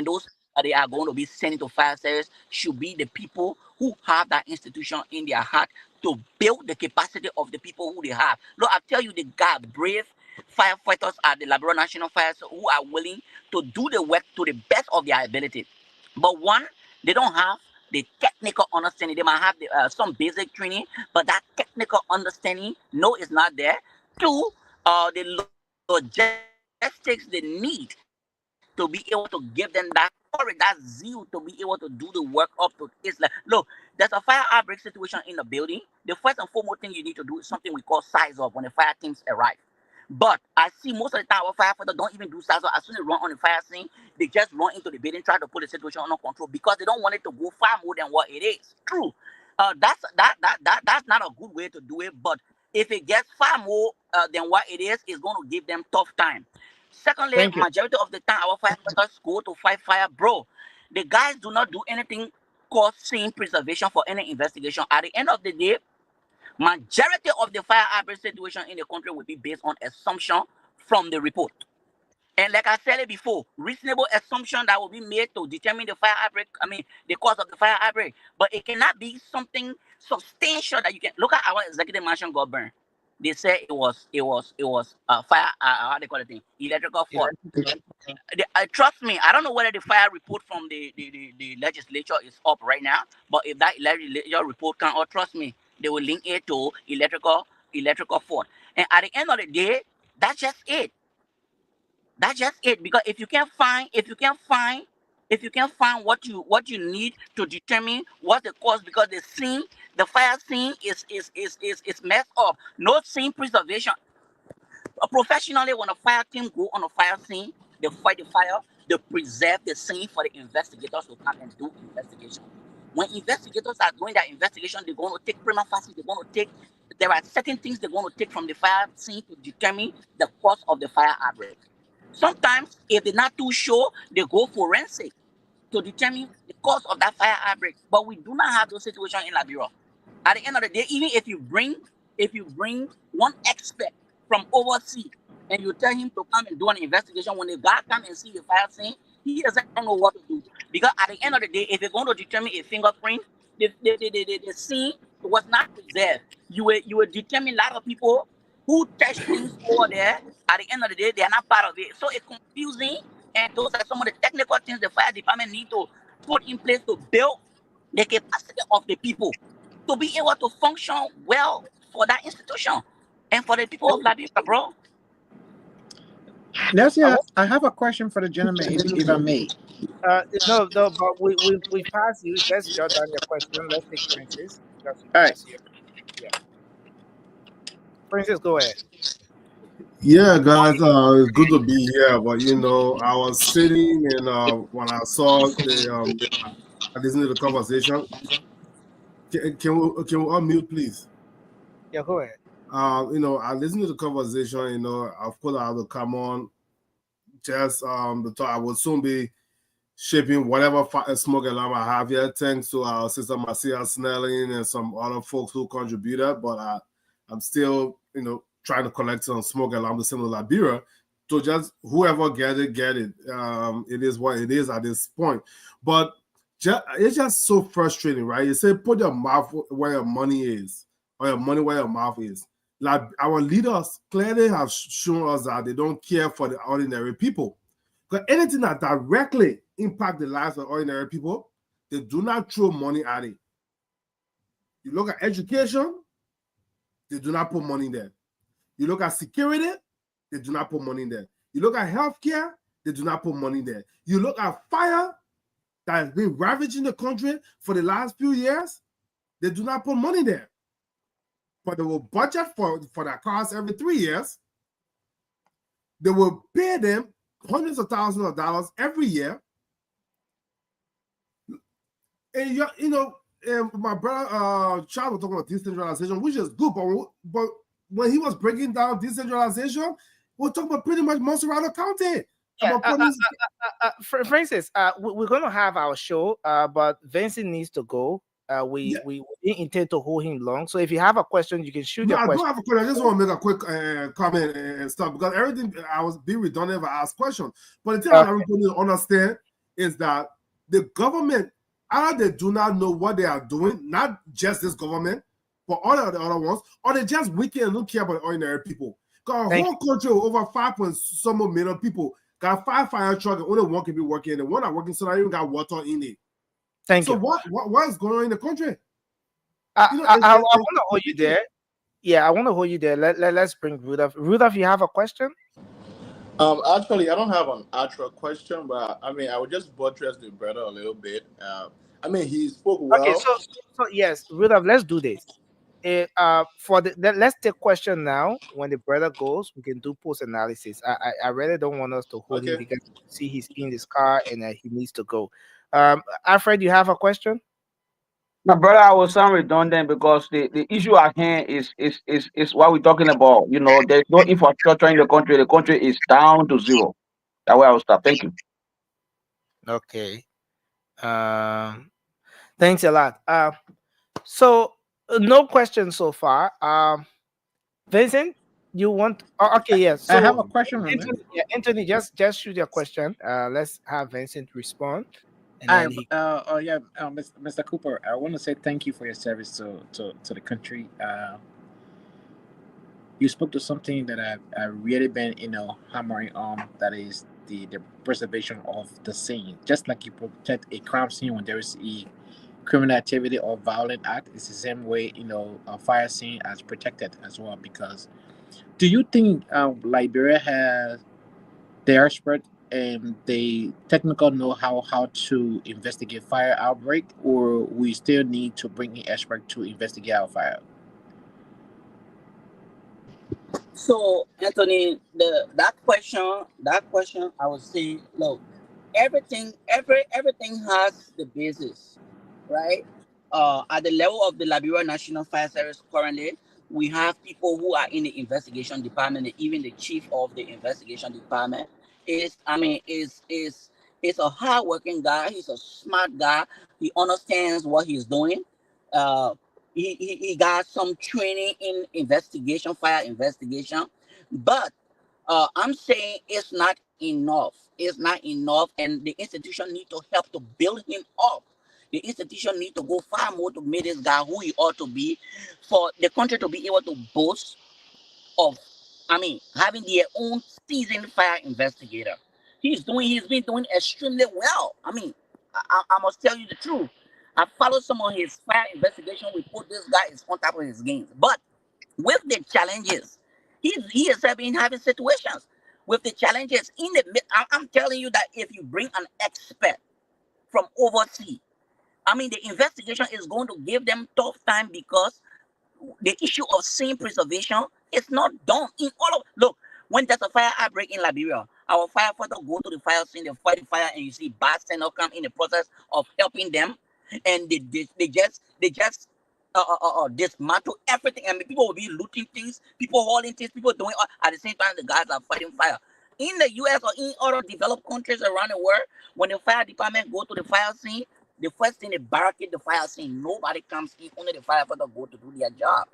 those that they are going to be sent to fire service should be the people who have that institution in their heart to build the capacity of the people who they have. Look, I tell you, the brave firefighters at the Labrador National Fire Service who are willing to do the work to the best of their ability. But one, they don't have the technical understanding. They might have some basic training, but that technical understanding, no, is not there. Two, the logistics they need to be able to give them that courage, that zeal to be able to do the work up to. It's like, look, there's a fire outbreak situation in the building. The first and foremost thing you need to do is something we call size up when the fire teams arrive. But I see most of the time our firefighters don't even do size up. As soon as they run on the fire scene, they just run into the building, try to put the situation under control because they don't want it to go far more than what it is. True. That's not a good way to do it. But if it gets far more than what it is, it's going to give them tough time. Secondly, thank you. majority of the time our firefighters go to fight fire, bro. The guys do not do anything called scene preservation for any investigation. At the end of the day, majority of the fire outbreak situation in the country will be based on assumption from the report. And like I said it before, reasonable assumption that will be made to determine the fire outbreak, the cause of the fire outbreak. But it cannot be something substantial that you can look at. Our executive mansion got burned. They say it was fire, how they call it thing, electrical fault. Trust me, I don't know whether the fire report from the legislature is up right now, but if that legislature report come out, trust me, they will link it to electrical fault. And at the end of the day, that's just it. That's just it. Because if you can find what you need to determine what's the cause, because the fire scene is messed up. No scene preservation. Professionally, when a fire team go on a fire scene, they fight the fire, they preserve the scene for the investigators to come and do investigation. When investigators are doing their investigation, they're going to take prima facie, there are certain things they're going to take from the fire scene to determine the cause of the fire outbreak. Sometimes, if they're not too sure, they go forensic to determine the cause of that fire outbreak. But we do not have those situations in Liberia. At the end of the day, even if you bring one expert from overseas and you tell him to come and do an investigation, when the guy come and see the fire scene, he doesn't know what to do. Because at the end of the day, if you're going to determine a fingerprint, the scene was not preserved. You will determine a lot of people who touch things over there. At the end of the day, they are not part of it. So it's confusing, and those are some of the technical things the fire department need to put in place to build the capacity of the people to be able to function well for that institution and for the people of Liberia, bro. Nancy, I want, I have a question for the gentleman, if I may. no, no, but we pass you. Let's jot down your question. Let's take Francis because you All right. pass here. Yeah, Francis, go ahead. Yeah, guys, it's good to be here. But I was sitting and when I saw I listened to the conversation. Can we unmute, please? Yeah, go ahead. I listened to the conversation. Of course, I have to come on. Just the talk. I will soon be shaping whatever smoke alarm I have here. Thanks to our sister Marcia Snelling and some other folks who contributed. But I'm still, trying to collect some smoke alarm to send to Liberia. So just whoever get it. It is what it is at this point. But it's just so frustrating, right? You say put your mouth where your money is, or your money where your mouth is. Like our leaders clearly have shown us that they don't care for the ordinary people. Because anything that directly impact the lives of ordinary people, they do not throw money at it. You look at education, they do not put money there. You look at security, they do not put money in there. You look at healthcare, they do not put money there. You look at fire that has been ravaging the country for the last few years, they do not put money there. But they will budget for that cost every 3 years. They will pay them hundreds of thousands of dollars every year. And my brother Charles was talking about decentralization, which is good, but when he was breaking down decentralization, we're talking about pretty much Montserrat County. Yeah, But police, Francis, we're gonna have our show, but Vincent needs to go. yeah, We didn't intend to hold him long, so if you have a question, you can shoot no, your I don't question. have a question. I just want to make a quick comment and stuff because everything I was being redundant if I ask questions. But the thing that everybody need to understand is that the government, either they do not know what they are doing, not just this government, but all of the other ones, or they just wicked and don't care about ordinary people. Because a Thank whole country of over 5 point some million people got 5 fire trucks and only one can be working, and the one that working so not even got water in it. Thank So you. what is going on in the country? You know, I want to hold you there. Yeah, I want to hold you there. Let's bring Rudolph. Rudolph, you have a question? Actually, I don't have an actual question, but I mean, I would just buttress the brother a little bit. I mean, he spoke Okay, well. so yes, Rudolph, let's do this. For let's take question now. When the brother goes, we can do post analysis. I really don't want us to hold him Okay. because see he's in his car and he needs to go. Alfred, you have a question? My brother, I will sound redundant because the issue at hand is what we're talking about. You know, there's no infrastructure in the country. The country is down to zero. That way I will stop. Thank you. Okay. Um, Thanks a lot. So no questions so far. Vincent, you want? Oh, okay, yes. I have a So question on it. Anthony, yeah, Anthony, just shoot your question. Let's have Vincent respond, and I then he. oh yeah, Mr. Cooper, I want to say thank you for your service to the country. You spoke to something that I really been hammering on. That is the preservation of the scene. Just like you protect a crime scene when there is a criminal activity or violent act, it's the same way a fire scene as protected as well. Because do you think Liberia has the expert and the technical know-how how to investigate fire outbreak, or we still need to bring in expert to investigate our fire? So Anthony, that question, I would say, look, everything has the basis, right? At the level of the Liberia National Fire Service currently, we have people who are in the investigation department, even the chief of the investigation department is a hardworking guy. He's a smart guy. He understands what he's doing. Uh, he got some training in investigation, fire investigation, but I'm saying it's not enough. It's not enough, and the institution need to help to build him up. The institution need to go far more to make this guy who he ought to be, for the country to be able to boast of, having their own seasoned fire investigator. He's been doing extremely well. I must tell you the truth. I followed some of his fire investigation report. This guy is on top of his games. But with the challenges, he has been having situations with the challenges in the I'm telling you that if you bring an expert from overseas, the investigation is going to give them tough time because the issue of scene preservation is not done in all of. Look, when there's a fire outbreak in Liberia, our firefighters go to the fire scene, they fight the fire, and you see bystanders come in the process of helping them, and they just dismantle everything. People will be looting things, people hauling things, people doing all, at the same time the guys are fighting fire. In the US or in other developed countries around the world, when the fire department go to the fire scene, the first thing they barricade the fire scene. Nobody comes in, only the firefighter go to do their job.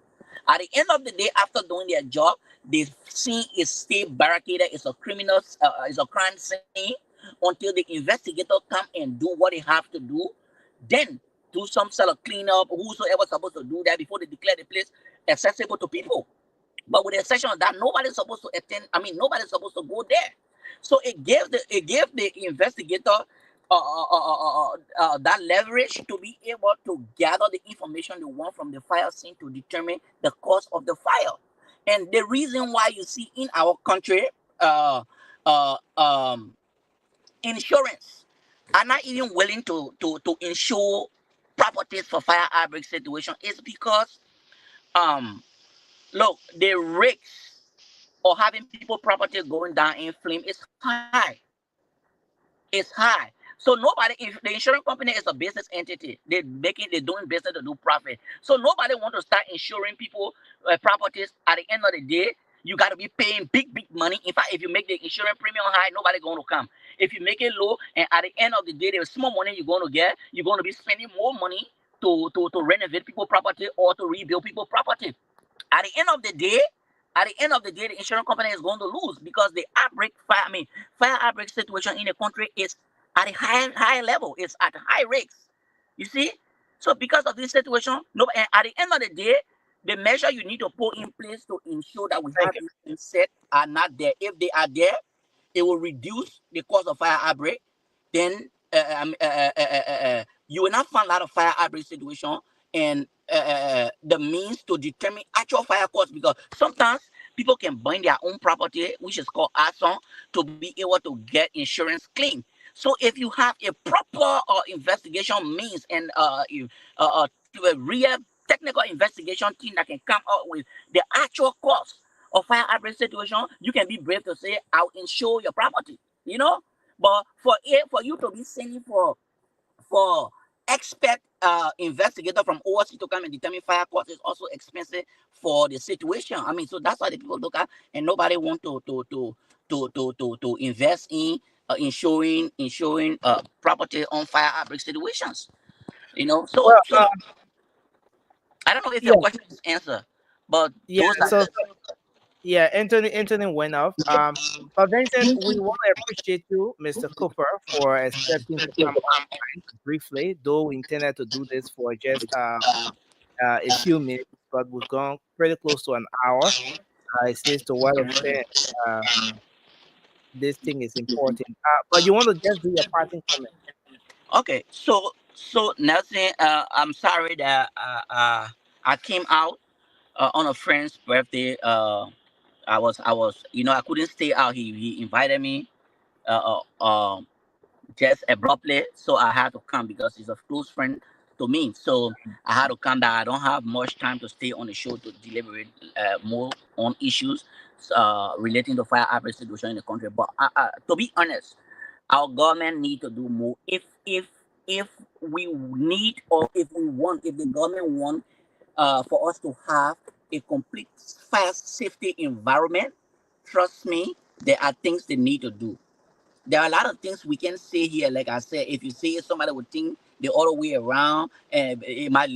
At the end of the day, after doing their job, the scene is still barricaded. It's a crime scene until the investigator come and do what they have to do. Then do some sort of cleanup. Whosoever supposed to do that before they declare the place accessible to people. But with the exception of that, nobody's supposed to attend. Nobody's supposed to go there. So it gave the investigator that leverage to be able to gather the information they want from the fire scene to determine the cause of the fire. And the reason why you see in our country, uh, uh, um, insurance are not even willing to insure properties for fire outbreak situation is because um look, the risks or having people properties going down in flame is high. It's high. So nobody, if the insurance company is a business entity, they're doing business to do profit. So nobody want to start insuring people properties at the end of the day. You got to be paying big money. In fact, if you make the insurance premium high, nobody going to come. If you make it low, and at the end of the day, there's small money you're going to get, you're going to be spending more money to renovate people property or to rebuild people property. At the end of the day, the insurance company is going to lose because the fire outbreak situation in the country is at a high level. It's at high risks. You see, so because of this situation, no, and at the end of the day, the measure you need to put in place to ensure that we Thank have you. these things set are not there. If they are there, it will reduce the cost of fire outbreak. Then you will not find a lot of fire outbreak situation and the means to determine actual fire costs, because sometimes people can burn their own property, which is called arson, to be able to get insurance claim. So if you have a proper investigation means and a real technical investigation team that can come up with the actual cost of fire outbreak situation, you can be brave to say, I'll insure your property, you know. But for you to be sending for expert investigator from overseas to come and determine fire cost is also expensive for the situation. I mean, so that's why the people look at, and nobody want to invest in insuring property on fire outbreak situations. You know, so Well, I don't know if yeah, your question is answered, but yeah. those are So, the yeah, Anthony went off. But Vincent, we want to appreciate you, Mr. Cooper, for accepting to come online briefly. Though we intended to do this for just a few minutes, but we've gone pretty close to an hour. It says to what extent uh, this thing is important. But you want to just do your parting comment. okay. So Nelson, I'm sorry that I came out on a friend's birthday. I was, I couldn't stay out. He invited me just abruptly, so I had to come because he's a close friend to me. So I had to come back. I don't have much time to stay on the show to deliberate more on issues relating to fire outbreak situation in the country. But to be honest, our government need to do more. If we need, or if the government want for us to have a complete fire safety environment, trust me, there are things they need to do. There are a lot of things we can say here. Like I said, if you say it, somebody would think the other way around, and it might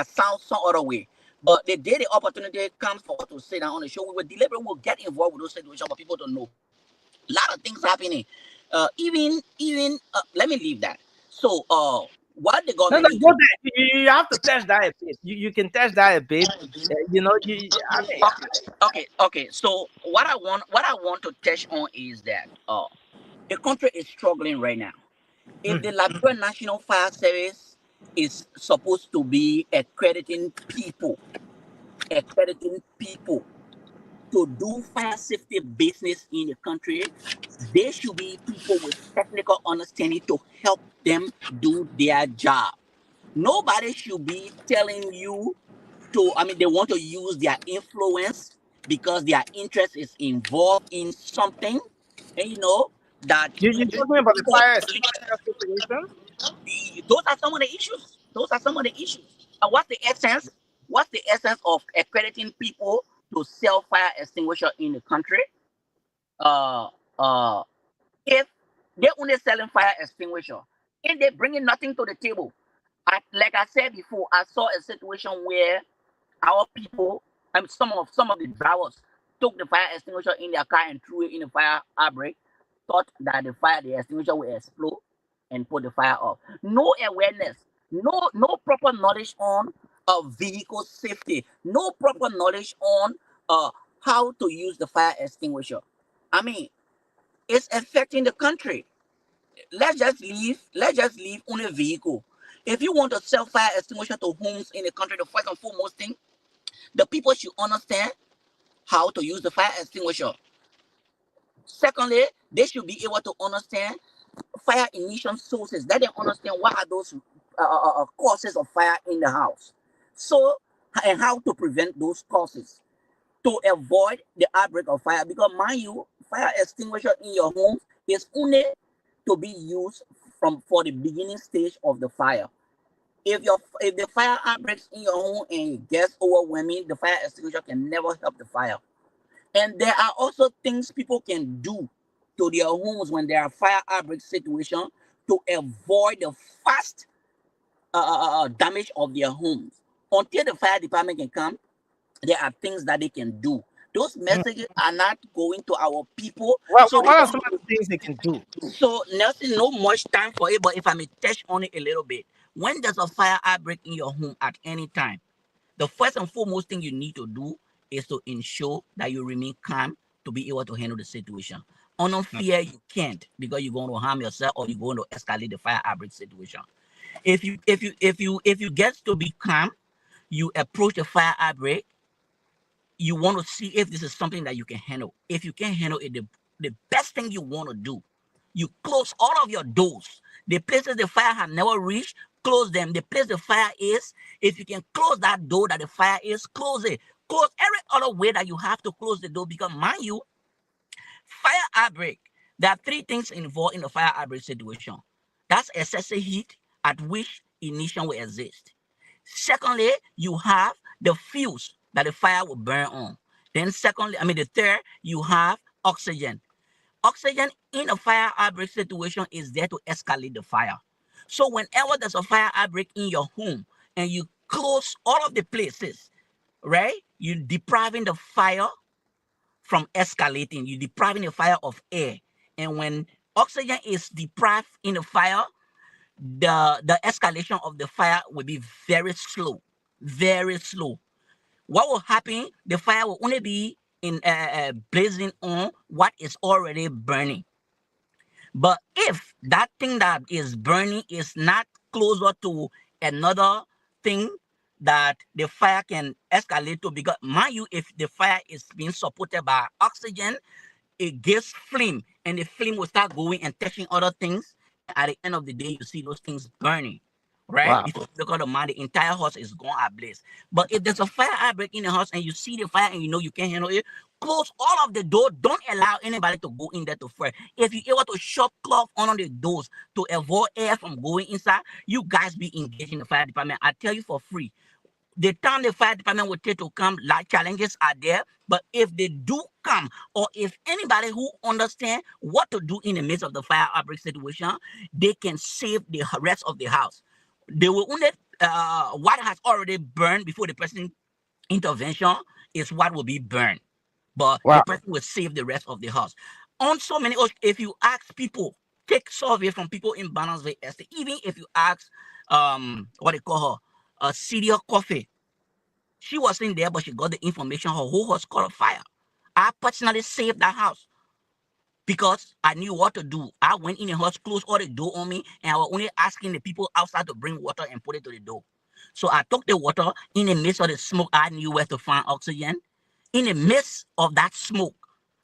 sound some other way. But the day the opportunity comes for us to sit down on the show, we will deliberate, we'll get involved with those situations for people to know. A lot of things happening. Even let me leave that. So what the No, government no, need go to there. You have to test that a bit. You can test that a bit. I mean, okay. So what I want to touch on is that the country is struggling right now. If the Liberia National Fire Service is supposed to be accrediting people to do fire safety business in the country, there should be people with technical understanding to help them do their job. Nobody should be telling you they want to use their influence because their interest is involved in something, and that you're talking about the people. fire extinguisher situation. Those are some of the issues. Those are some of the issues. And what's the essence? What's the essence of accrediting people to sell fire extinguisher in the country? Uh, uh, if they're only selling fire extinguisher and they're bringing nothing to the table. Like I said before, I saw a situation where our people, some of the drivers took the fire extinguisher in their car and threw it in the fire outbreak, thought that the extinguisher will explode and put the fire off. No awareness, no proper knowledge on vehicle safety, no proper knowledge on uh how to use the fire extinguisher. I mean, it's affecting the country. Let's just leave on a vehicle. If you want to sell fire extinguisher to homes in the country, the first and foremost thing, the people should understand how to use the fire extinguisher. Secondly, they should be able to understand fire ignition sources. Let them understand what are those causes of fire in the house. So, and how to prevent those causes to avoid the outbreak of fire. Because mind you, fire extinguisher in your home is only to be used for the beginning stage of the fire. If the fire outbreaks in your home and it gets overwhelming, the fire extinguisher can never help the fire. And there are also things people can do to their homes when there are fire outbreak situation to avoid the fast damage of their homes. Until the fire department can come, there are things that they can do. Those Mm. messages are not going to our people, Well, so they what are don't. some of the things they can do? So Nelson, no much time for it, but if I may touch on it a little bit, when there's a fire outbreak in your home at any time, the first and foremost thing you need to do is to ensure that you remain calm to be able to handle the situation. On no fear, you can't because you're going to harm yourself or you're going to escalate the fire outbreak situation. If you get to be calm, you approach the fire outbreak, you want to see if this is something that you can handle. If you can't handle it, the best thing you want to do, you close all of your doors. The places the fire has never reached, close them. The place the fire is, if you can close that door that the fire is, close it. Close every other way that you have to close the door because, mind you, fire outbreak, there are three things involved in the fire outbreak situation. That's excessive heat at which ignition will exist. Secondly, you have the fuse that the fire will burn on. Then, secondly, the third, you have oxygen. Oxygen in a fire outbreak situation is there to escalate the fire. So, whenever there's a fire outbreak in your home and you close all of the places, right, you're depriving the fire from escalating, you're depriving the fire of air. And when oxygen is deprived in the fire, the escalation of the fire will be very slow, very slow. What will happen? The fire will only be in blazing on what is already burning. But if that thing that is burning is not closer to another thing that the fire can escalate to, because mind you, if the fire is being supported by oxygen, it gives flame and the flame will start going and touching other things. At the end of the day, you see those things burning, right? Wow. Before you look at the mind, the entire house is gone ablaze. But if there's a fire outbreak in the house and you see the fire and you know you can't handle it, close all of the door. Don't allow anybody to go in there to fire. If you're able to shut cloth on the doors to avoid air from going inside, you guys be engaged in the fire department. I tell you for free, the time the fire department will take to come, like challenges are there. But if they do come, or if anybody who understand what to do in the midst of the fire outbreak situation, they can save the rest of the house. They will only what has already burned before the person intervention is what will be burned, but the Wow. person will save the rest of the house. On so many, if you ask people, take survey from people in Bannersville Estate, even if you ask what they call her, Celia Coffee, she wasn't there, but she got the information. Her whole house caught on fire. I personally saved that house because I knew what to do. I went in the house, closed all the door on me, and I was only asking the people outside to bring water and put it to the door. So I took the water in the midst of the smoke. I knew where to find oxygen. In the midst of that smoke,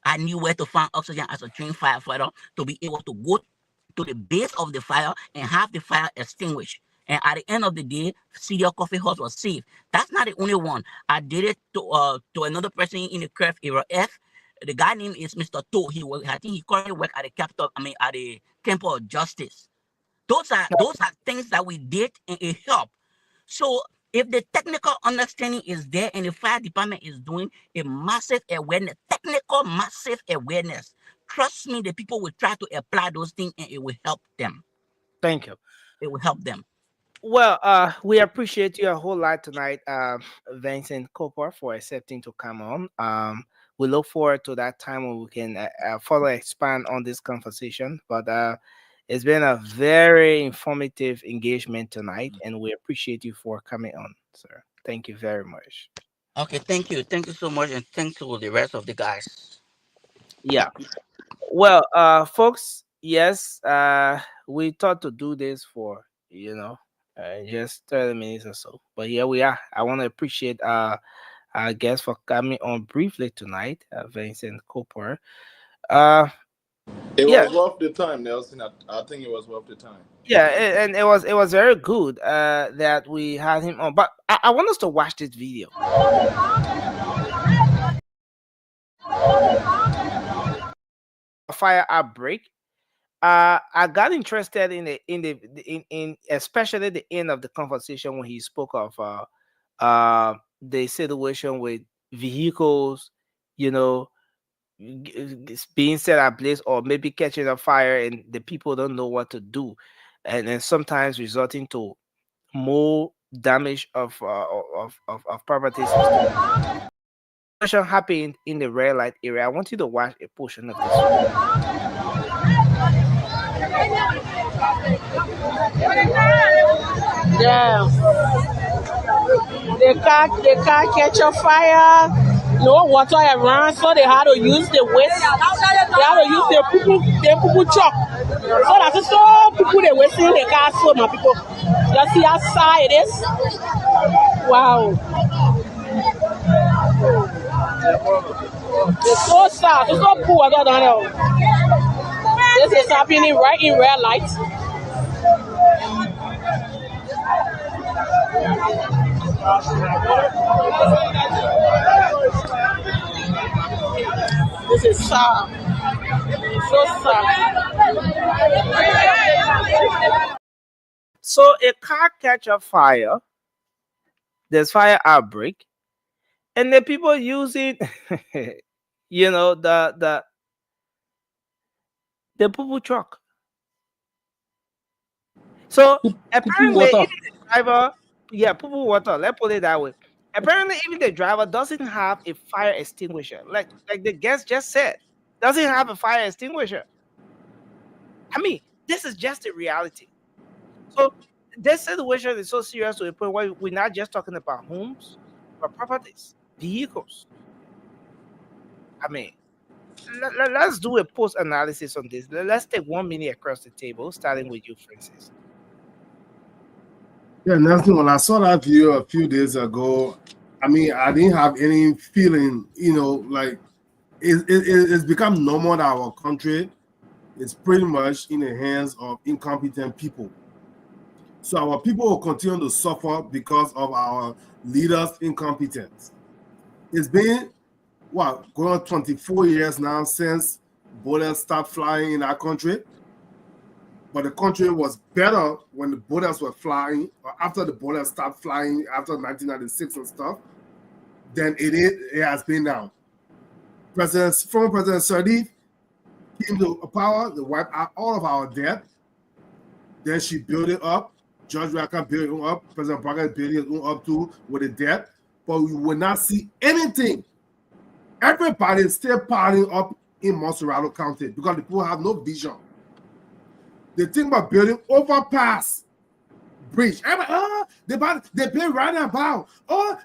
I knew where to find oxygen as a trained firefighter to be able to go to the base of the fire and have the fire extinguished. And at the end of the day, Celia Coffee House was safe. That's not the only one. I did it to another person in the craft era F. The guy name is Mr. To. I think he currently work at the capital. At the Temple of Justice. Those are things that we did and it helped. So if the technical understanding is there and the fire department is doing a massive awareness, technical massive awareness, trust me, the people will try to apply those things and it will help them. Thank you. It will help them. Well, we appreciate you a whole lot tonight, Vincent Cooper, for accepting to come on. We look forward to that time when we can further expand on this conversation. But it's been a very informative engagement tonight, and we appreciate you for coming on, sir. Thank you very much. Okay, thank you. Thank you so much. And thanks to the rest of the guys. Yeah. Well, folks, yes, we thought to do this for just 30 minutes or so, but here we are. I want to appreciate our guest for coming on briefly tonight, Vincent Cooper. Uh, It yeah, was worth the time, Nelson. I think it was worth the time. yeah, and it was very good that we had him on. But I want us to watch this video. Fire outbreak. I got interested in especially the end of the conversation when he spoke of the situation with vehicles, you know, being set ablaze or maybe catching a fire and the people don't know what to do, and then sometimes resulting to more damage of properties and stuff. Situation happened in the red light area. I want you to watch a portion of this video. Yeah. The car catch a fire. No water around, so they had to use the waste. They had to use the people truck. So that's so people they wasting the car. So my people, you see how sad it is. Wow, it's so sad. It's so poor down there. This is happening right in red light. This is sad. So sad. So a car catch a fire, there's fire outbreak, and the people using you know the poo truck. So apparently water. even the driver, yeah, poo water, let's put it that way. Apparently even the driver doesn't have a fire extinguisher, like the guest just said, doesn't have a fire extinguisher. I mean, this is just the reality. So this situation is so serious to the point where we're not just talking about homes, but properties, vehicles. I mean, let's do a post analysis on this. Let's take 1 minute across the table, starting with you, Francis. Yeah, nothing. When I saw that video a few days ago, I mean, I didn't have any feeling, like it's become normal that our country is pretty much in the hands of incompetent people. So our people will continue to suffer because of our leaders' incompetence. It's been, going on 24 years now since bullets stopped flying in our country. But the country was better when the bullets were flying, or after the bullets stopped flying after 1996 and stuff, than it has been now. Former President Sirleaf came to power to wipe out all of our debt. Then she built it up. George Raka built it up. President Parker built it up too with the debt. But we will not see anything. Everybody is still piling up in Monserrato County because the people have no vision. They think about building overpass, bridge. They pay right about.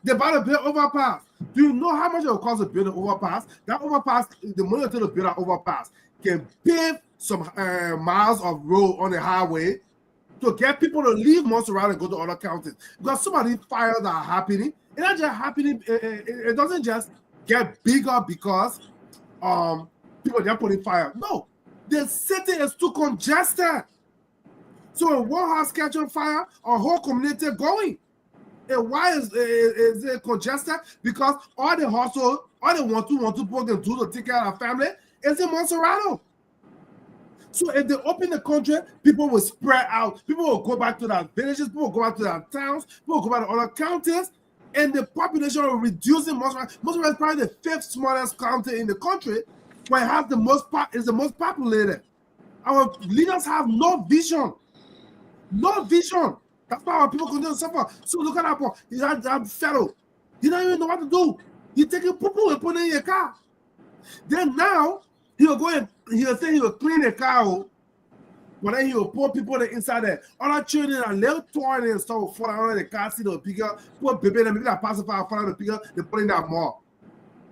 They about to build overpass. Do you know how much it will cost to build an overpass? That overpass, the money to build an overpass can pave some miles of road on the highway to get people to leave Monserrato and go to other counties. Because some of these fires that are happening, it's not just happening. It doesn't just get bigger because people are putting fire. No. The city is too congested. So when one house catch on fire, a whole community going. And why is it congested? Because all the hustle, all the want to people can do to take care of their family is in Monserrato. So if they open the country, people will spread out. People will go back to their villages, people will go back to their towns, people will go back to other counties, and the population will reduce in Monserrato. Monserrato is probably the 5th smallest county in the country, but it has is the most populated. Our leaders have no vision. No vision. That's why our people continue to suffer. So look at that boy. He's that fellow. He don't even know what to do. He taking poo and putting it in your car. Then now he'll go and he'll say he will clean the car, but then he will put people inside there. Other children are little toy and stuff will fall out of the car seat or pick up, put baby and maybe that pacifier fall out of the pick up, they put in that mall.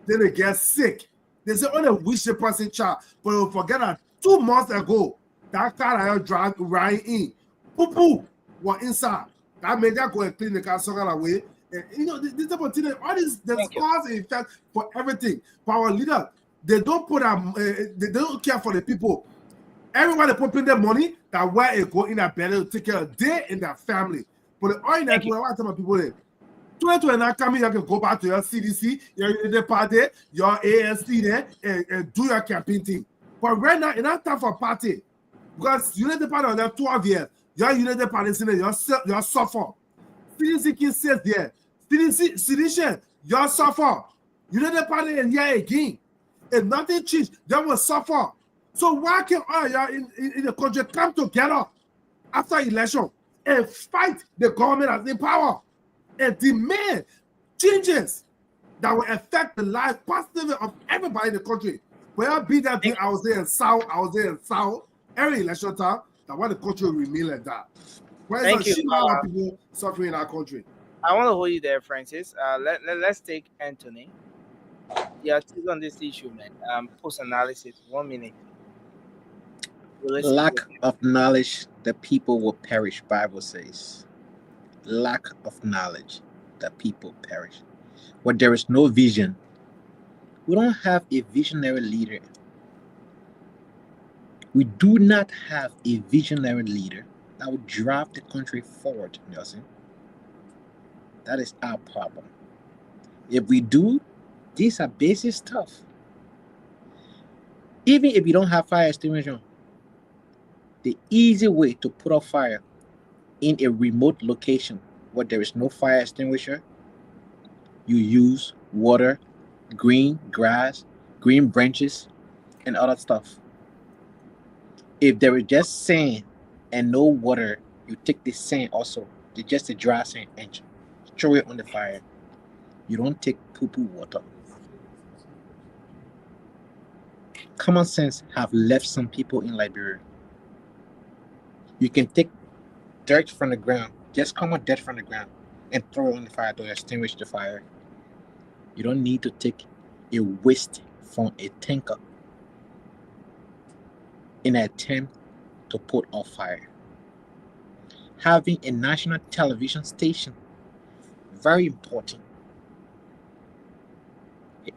Then they get sick. They say, oh, they wish the person child, but they'll forget that 2 months ago, that car that I drive right in, poo was inside. That made that go and clean the car some kind of way. And, this type of thing, all this, there's cause and effect for everything. For our leaders, they don't put they don't care for the people. Everybody put in their money that where it go in their belly to take care of their and their family. But the oil that what I tell my people there. 2029 coming, you can go back to your CDC, your Unity Party, your ANC there, and do your campaign thing. But right now, it's not time for party. Because Unity Party on there 12 years. Your Unity Party is in there, you suffer. CDC can sit there. CDC, you suffer. Unity Party and here again. If nothing changed, they will suffer. So why can't all y'all in the country come together after election and fight the government that's in power and demand changes that will affect the life positively of everybody in the country? Where be that thing I was there in South, every election time, that why the country will remain like that. Why is a Thank you. shit lot of people suffering in our country? I want to hold you there, Francis. Let's take Anthony. Yeah, take on this issue, man. Post analysis. 1 minute. We'll listen to Lack it. of knowledge, the people will perish, Bible says. Lack of knowledge, the people perish. Where there is no vision, we don't have a visionary leader. We do not have a visionary leader that will drive the country forward, Nelson. That is our problem. If we do, these are basic stuff. Even if you don't have fire extinguisher, the easy way to put out fire in a remote location where there is no fire extinguisher, you use water, green grass, green branches, and other stuff. If there is just sand and no water, you take the sand also, just the dry sand, and throw it on the fire. You don't take poo poo water. Common sense have left some people in Liberia. You can take dirt from the ground, just common dirt from the ground, and throw it on the fire to extinguish the fire. You don't need to take a waste from a tanker in an attempt to put out fire. Having a national television station, very important.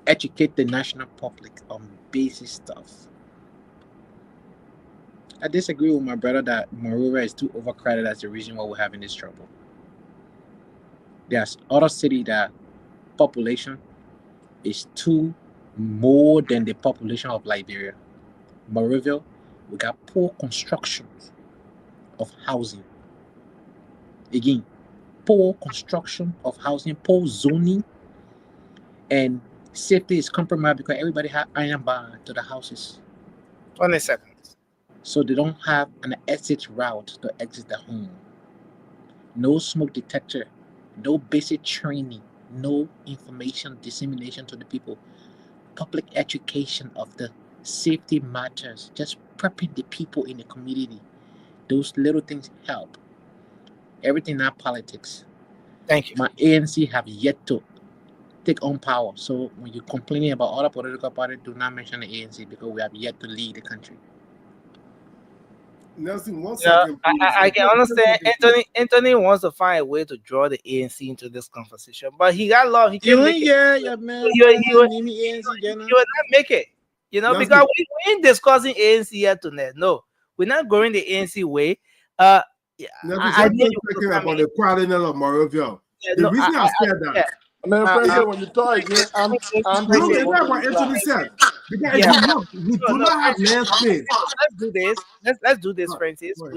Educate the national public on basic stuff. I disagree with my brother that Monrovia is too overcrowded as the reason why we're having this trouble. There's other city that population is too more than the population of Liberia. Monrovia, we got poor construction of housing. Again, poor construction of housing, poor zoning, and safety is compromised because everybody have iron bar to the houses. 20 seconds. So they don't have an exit route to exit the home. No smoke detector, no basic training, no information dissemination to the people. Public education of the safety matters, just prepping the people in the community. Those little things help. Everything not politics. Thank you. My ANC have yet to take on power. So when you're complaining about other political parties, do not mention the ANC because we have yet to lead the country. Nelson, one Yeah, second, please. I can understand. Anthony wants to find a way to draw the ANC into this conversation, but he got love. He You can't ain't make it. yeah, man. He would ANC, he would not make it. Nelson, Because we ain't discussing ANC yet tonight. No, we're not going the ANC way. Yeah, Nelson, I just knew one you would second come about in. the crowding of Monrovia. Yeah, The no, reason I said that, yeah. I mean, Uh, Francis, uh, when you talk again, I'm no, just it's Francis, not supposed to what Anthony reply. said. Because if yeah. you look, we No, do no, not have Francis, land space. let's do this. Let's do this, Go Francis. ahead.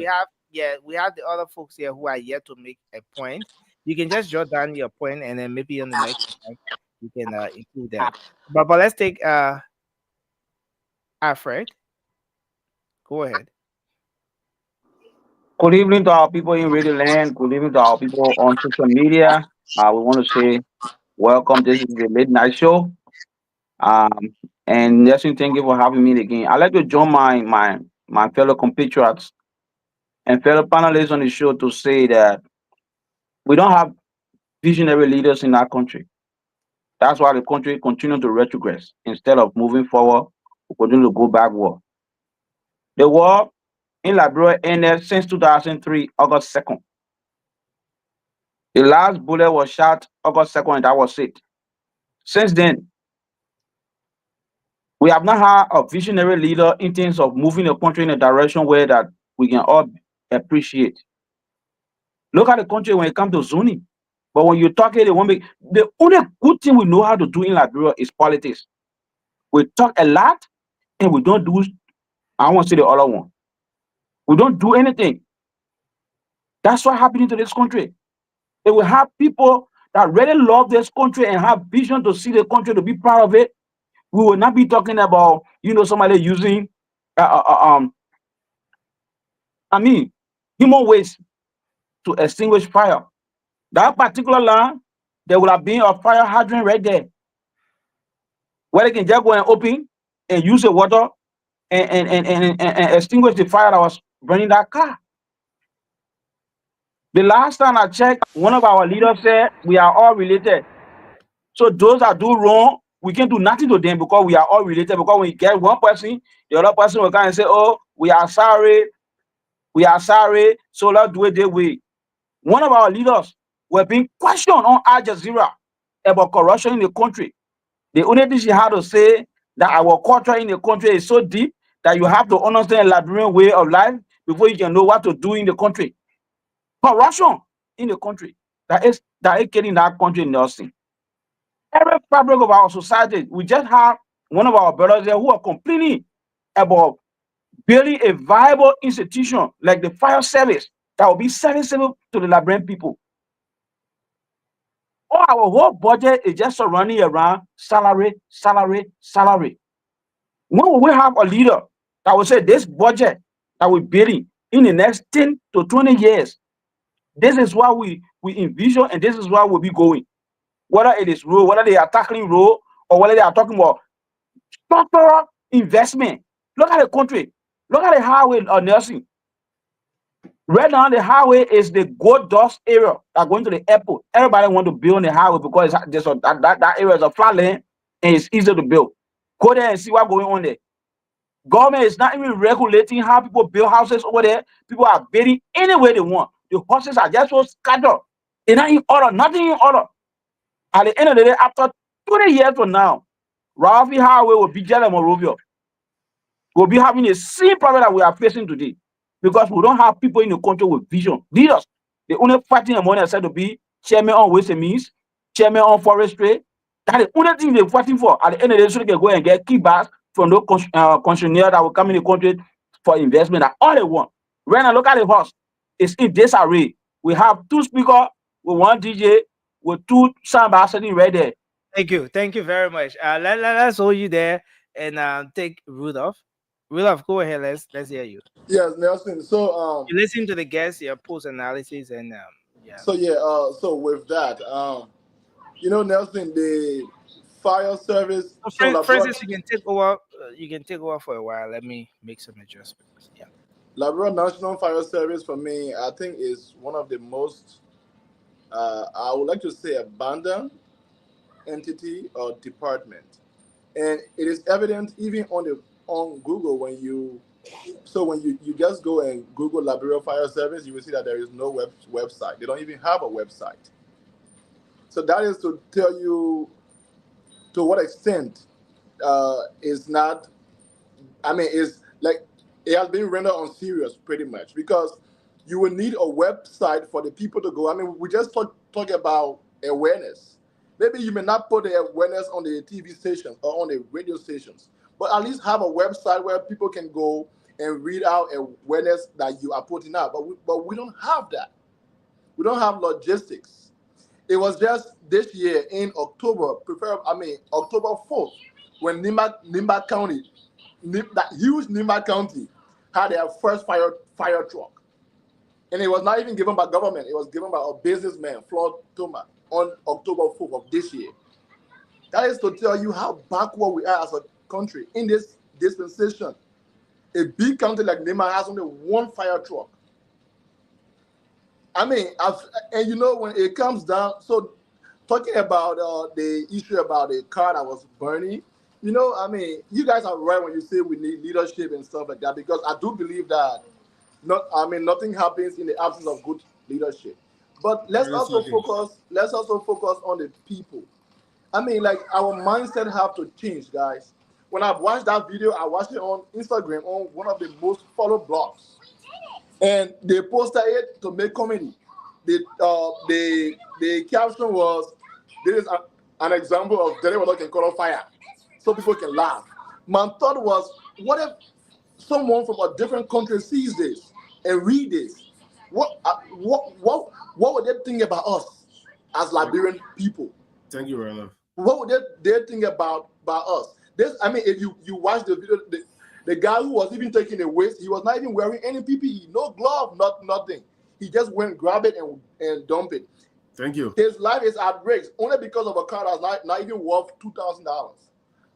We have the other folks here who are yet to make a point. You can just jot down your point, and then maybe on the next time you can include that. But let's take Alfred. Go ahead. Good evening to our people in Radio Land. Good evening to our people on social media. We want to say welcome. This is the late night show. Um, and Nelson, thank you for having me again. I'd like to join my fellow compatriots and fellow panelists on the show to say that we don't have visionary leaders in our country. That's why the country continues to retrogress. Instead of moving forward, we continue to go backward. The war in Liberia ended since 2003, August 2nd. The last bullet was shot August 2nd, and that was it. Since then, we have not had a visionary leader in terms of moving the country in a direction where that we can all appreciate. Look at the country when it comes to zoning. But when you talk it, the only good thing we know how to do in Liberia is politics. We talk a lot and we don't do, I want to say the other one. We don't do anything. That's what happening to this country. If we have people that really love this country and have vision to see the country to be proud of it, We will not be talking about, somebody using, I mean, human waste to extinguish fire. That particular land, there would have been a fire hydrant right there where they can just go and open and use the water and extinguish the fire that was burning that car. The last time I checked, one of our leaders said we are all related. So those that do wrong, we can't do nothing to them because we are all related. Because when you get one person, the other person will come and say, "Oh, we are sorry, so let's do it their way." One of our leaders were being questioned on Al Jazeera about corruption in the country. The only thing she had to say that our culture in the country is so deep that you have to understand a Liberian way of life before you can know what to do in the country. Corruption in the country that is getting that country nursing. Every fabric of our society, we just have one of our brothers there who are complaining about building a viable institution like the fire service that will be serviceable to the Liberian people. All our whole budget is just surrounding around salary, salary, salary. When will we have a leader that will say this budget that we're building in the next 10 to 20 years, this is what we envision and this is where we'll be going? Whether it is road, whether they are tackling road, or whether they are talking about structural investment. Look at the country. Look at the highway nursing. Right now, the highway is the gold dust area that going to the airport. Everybody want to build on the highway because that area is a flat land and it's easy to build. Go there and see what's going on there. Government is not even regulating how people build houses over there. People are building any way they want. The houses are just so scattered. They're not in order, nothing in order. At the end of the day, after 20 years from now, Rafi Highway will be just like Morovia. We'll be having the same problem that we are facing today because we don't have people in the country with vision. Leaders, they only fighting the money are said to be chairman on waste and means, chairman on forestry. That's the only thing they're fighting for. At the end of the day, so they can go and get kickbacks from those concessionaires that will come in the country for investment. That's all they want. Right now, look at the horse. It's in disarray. We have two speakers with one DJ with two soundbars sitting right there. Thank you very much. Let's hold you there and take Rudolph. Rudolph, go ahead. Let's hear you. Yes, Nelson. So You listen to the guests, your post analysis, and yeah. so with that, Nelson, the fire service. So So Labrador, Francis, you can take over. You can take over for a while. Let me make some adjustments. Yeah. Labrador National Fire Service for me, I think is one of the most, I would like to say, abandoned entity or department, and it is evident even on Google when you just go and Google Labrador Fire Service, you will see that there is no website. They don't even have a website. So that is to tell you to what extent is not. I mean, is like it has been rendered unserious pretty much because you will need a website for the people to go. I mean, we just talk about awareness. Maybe you may not put the awareness on the TV stations or on the radio stations, but at least have a website where people can go and read out awareness that you are putting out. But we don't have that. We don't have logistics. It was just this year in October, October 4th, when Nimba County, that huge Nimba County, had their first fire truck. And it was not even given by government. It was given by a businessman, Floyd Thomas, on October 4th of this year. That is to tell you how backward we are as a country in this dispensation. A big county like Nimba has only one fire truck. I mean, when it comes down, so talking about the issue about the car that was burning, you guys are right when you say we need leadership and stuff like that, because I do believe that nothing happens in the absence of good leadership. But let's also focus on the people. I mean, like, our mindset have to change, guys. When I watched that video, I watched it on Instagram on one of the most followed blogs. And they posted it to make comedy. The caption was, "This is an example of Denver can call on fire," so people can laugh. My thought was, what if someone from a different country sees this and read this? What would they think about us as Liberian people? Thank you, Rana. What would they think about us? This, I mean, if you watch the video, the guy who was even taking the waste, he was not even wearing any PPE, no glove, nothing. He just went grab it and dump it. Thank you. His life is at risk only because of a car that's not even worth $2,000.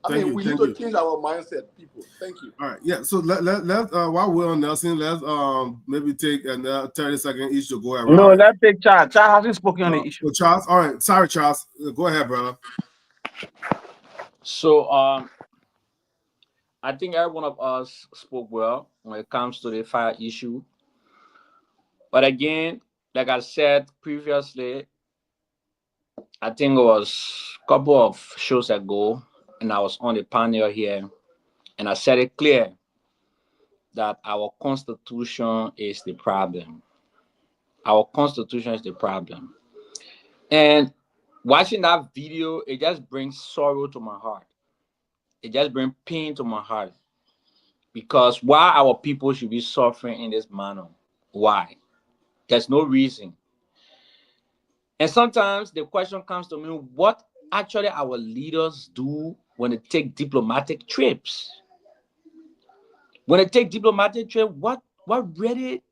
I mean, we need to change our mindset, people. Thank you. All right, yeah. So let while we're on Nelson, let's maybe take another 30 seconds each to go around. No, let's take Charles. Charles hasn't spoken on the issue. So Charles, all right. Sorry, Charles. Go ahead, brother. So I think every one of us spoke well when it comes to the fire issue. But again, like I said previously, I think it was a couple of shows ago, and I was on the panel here, and I said it clear that our constitution is the problem. Our constitution is the problem. And watching that video, it just brings sorrow to my heart. It just brings pain to my heart. Because why our people should be suffering in this manner? Why? There's no reason. And sometimes the question comes to me, what actually our leaders do when they take diplomatic trips? When they take diplomatic trips, what really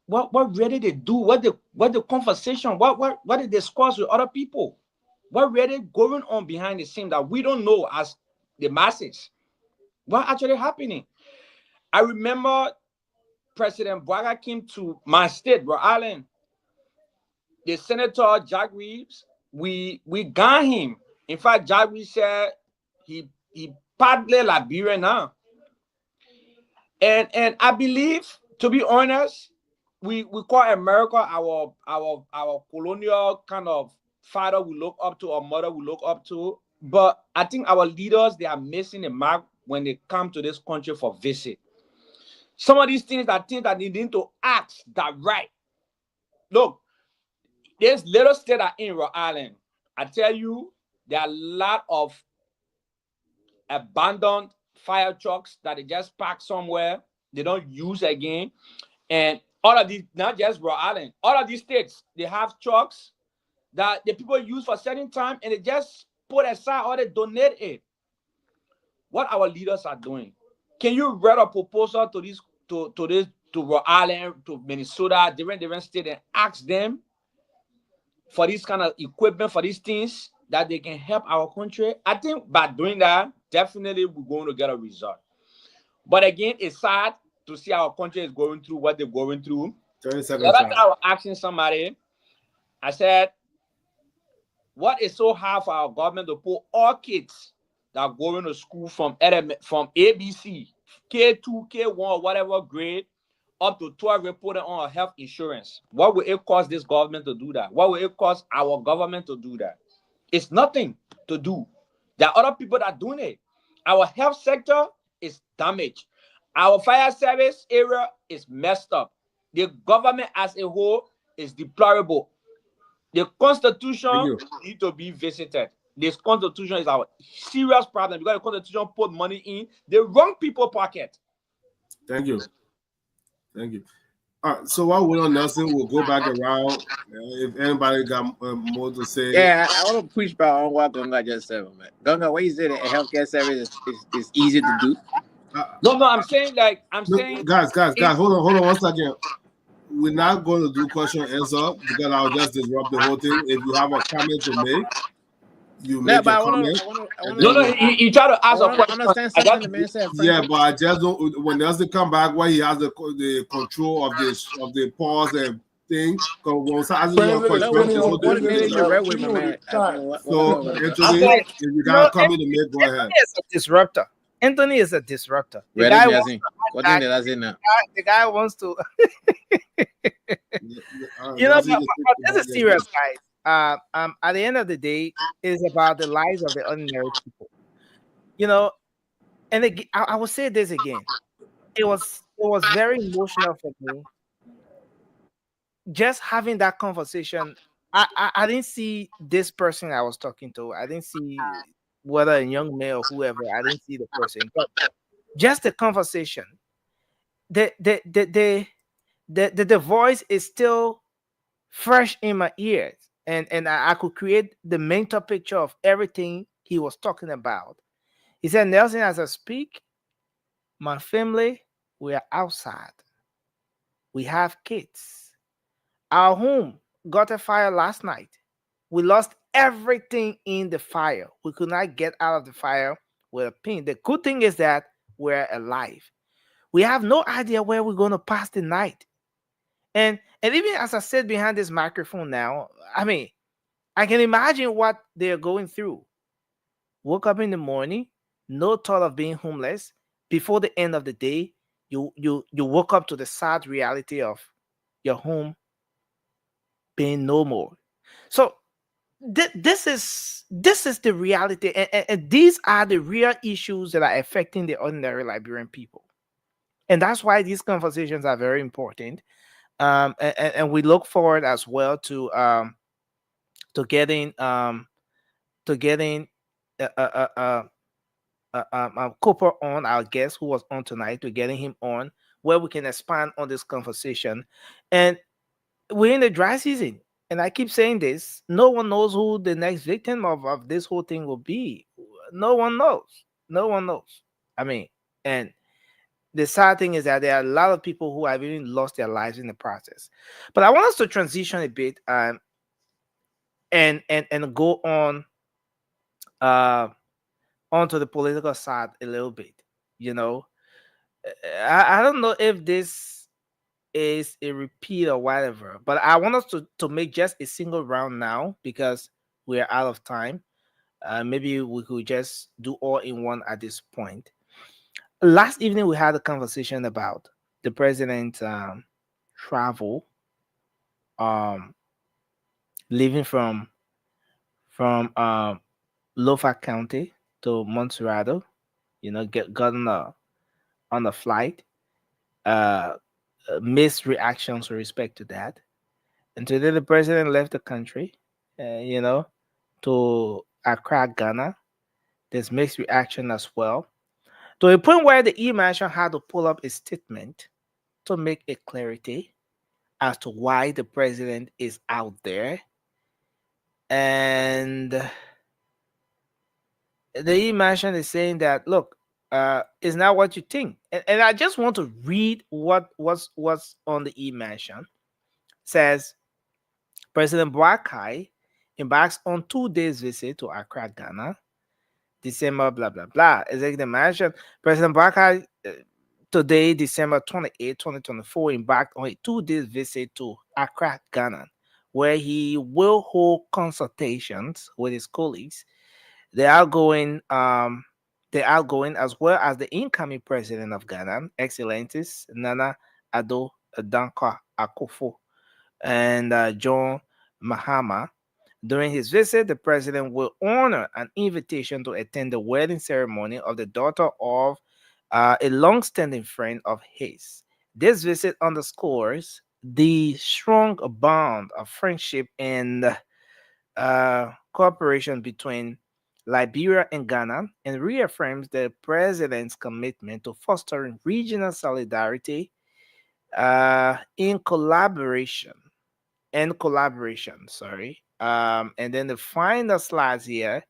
they do? What the conversation? What they discuss with other people? What really going on behind the scene that we don't know as the masses? What actually happening? I remember President Boaga came to my state, Rhode Island. The Senator Jack Reeves, we got him. In fact, Jack Reeves said he partly Liberian now. And I believe, to be honest, we call America our colonial kind of father we look up to or mother we look up to. But I think our leaders, they are missing the mark when they come to this country for visit. Some of these things that they need to act that right. Look, this little state that in Rhode Island, I tell you, there are a lot of abandoned fire trucks that they just park somewhere, they don't use again. And all of these, not just Rhode Island, all of these states, they have trucks that the people use for certain time and they just put aside or they donate it. What our leaders are doing. Can you write a proposal to Rhode Island, to Minnesota, different states, and ask them for this kind of equipment, for these things that they can help our country? I think by doing that, definitely we're going to get a result. But again, it's sad to see our country is going through what they're going through. 30 seconds. The other time I was asking somebody, I said, what is so hard for our government to put all kids that are going to school from ABC, K2, K1, whatever grade, up to 12 reporting on health insurance? What will it cost this government to do that? What will it cost our government to do that? It's nothing to do. There are other people that are doing it. Our health sector is damaged. Our fire service area is messed up. The government as a whole is deplorable. The Constitution needs to be visited. This Constitution is our serious problem because the Constitution put money in the wrong people's pocket. Thank you. Thank you. All right. So while we're on Nelson, we'll go back around. If anybody got more to say. Yeah, I want to push back on what Gunga just said, man. Gunga, what you said, a healthcare service is easy to do. No, I'm saying guys, hold on 1 second. We're not going to do question and answer because I'll just disrupt the whole thing. If you have a comment to make, you make a comment. He tried to ask a question. Understand something the man said. Yeah, but I just don't. When Nelson come back, where he has the control of the pause and thing. So Anthony, if you got comment to make, go ahead. Is a disruptor. Anthony is a disruptor. The guy wants to. But this is serious, guys. At the end of the day, it's about the lives of the ordinary people. And again, I will say this again. It was very emotional for me. Just having that conversation. I didn't see this person I was talking to. I didn't see whether a young male or whoever. I didn't see the person, but just the conversation. The voice is still fresh in my ears, and I could create the mental picture of everything he was talking about. He said, Nelson, as I speak, my family, we are outside. We have kids. Our home got a fire last night. We lost everything in the fire. We could not get out of the fire with a pin. The good thing is that we're alive. We have no idea where we're going to pass the night. And even as I sit behind this microphone now, I mean, I can imagine what they're going through. Woke up in the morning, no thought of being homeless. Before the end of the day, you woke up to the sad reality of your home being no more. So this is the reality, and these are the real issues that are affecting the ordinary Liberian people, and that's why these conversations are very important. And we look forward as well to getting to getting Cooper on, our guest who was on tonight, to getting him on where we can expand on this conversation. And we're in the dry season. And I keep saying this, no one knows who the next victim of this whole thing will be. No one knows. No one knows. I mean, and the sad thing is that there are a lot of people who have even lost their lives in the process. But I want us to transition a bit and go on uh onto the political side a little bit. You know, I don't know if this is a repeat or whatever, but I want us to make just a single round now because we're out of time. Maybe we could just do all in one at this point. Last evening we had a conversation about the president's travel, um, leaving from Lofa County to Montserrado. You know, got on a flight. Uh, Missed reactions with respect to that. And today the president left the country, you know, to Accra, Ghana. There's mixed reaction as well. To a point where the e-mansion had to pull up a statement to make a clarity as to why the president is out there. And the e-mansion is saying that, look, it's not what you think. And I just want to read what's on the e-mansion. It says, President Boakai embarks on 2 days visit to Accra, Ghana, December, blah, blah, blah. Executive Mansion. President Boakai today, December 28, 2024, embarked on a 2 days visit to Accra, Ghana, where he will hold consultations with his colleagues, the outgoing, as well as the incoming president of Ghana, Excellencies Nana Addo Dankwa Akufo and John Mahama. During his visit, the president will honor an invitation to attend the wedding ceremony of the daughter of a long-standing friend of his. This visit underscores the strong bond of friendship and cooperation between Liberia and Ghana and reaffirms the president's commitment to fostering regional solidarity in collaboration sorry. And then the final slides here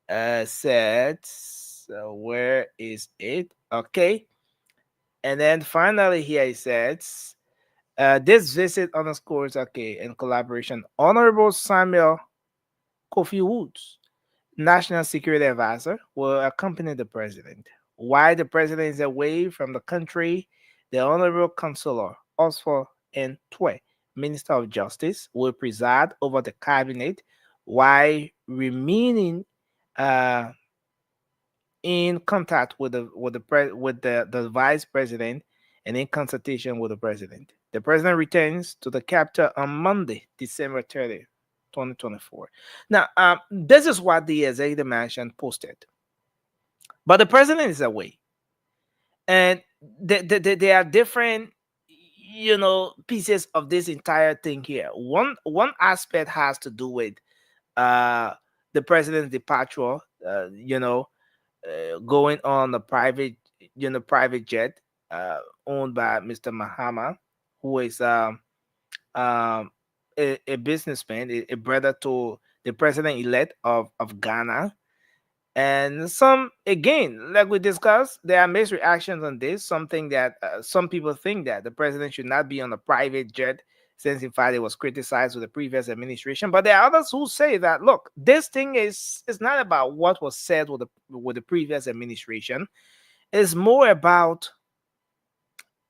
said, so where is it? Okay. And then finally here it says, this visit underscores, okay, in collaboration, Honorable Samuel Kofi Woods, National Security Advisor, will accompany the president. While the president is away from the country, the Honorable Consular Osfor N. Twe, Minister of Justice, will preside over the cabinet while remaining uh, in contact with the vice president and in consultation with the president. The president returns to the capital on Monday, December 30th, 2024. Now, this is what the executive mansion posted. But the president is away. And there are different, pieces of this entire thing here. One aspect has to do with uh, the president's departure, going on a private jet owned by Mr. Mahama, who is um, a businessman, a brother to the president elect of Ghana. And some, again, like we discussed, there are mixed reactions on this. Something that some people think that the president should not be on a private jet, since in fact it was criticized with the previous administration. But there are others who say that, look, this thing is not about what was said with the previous administration. It's more about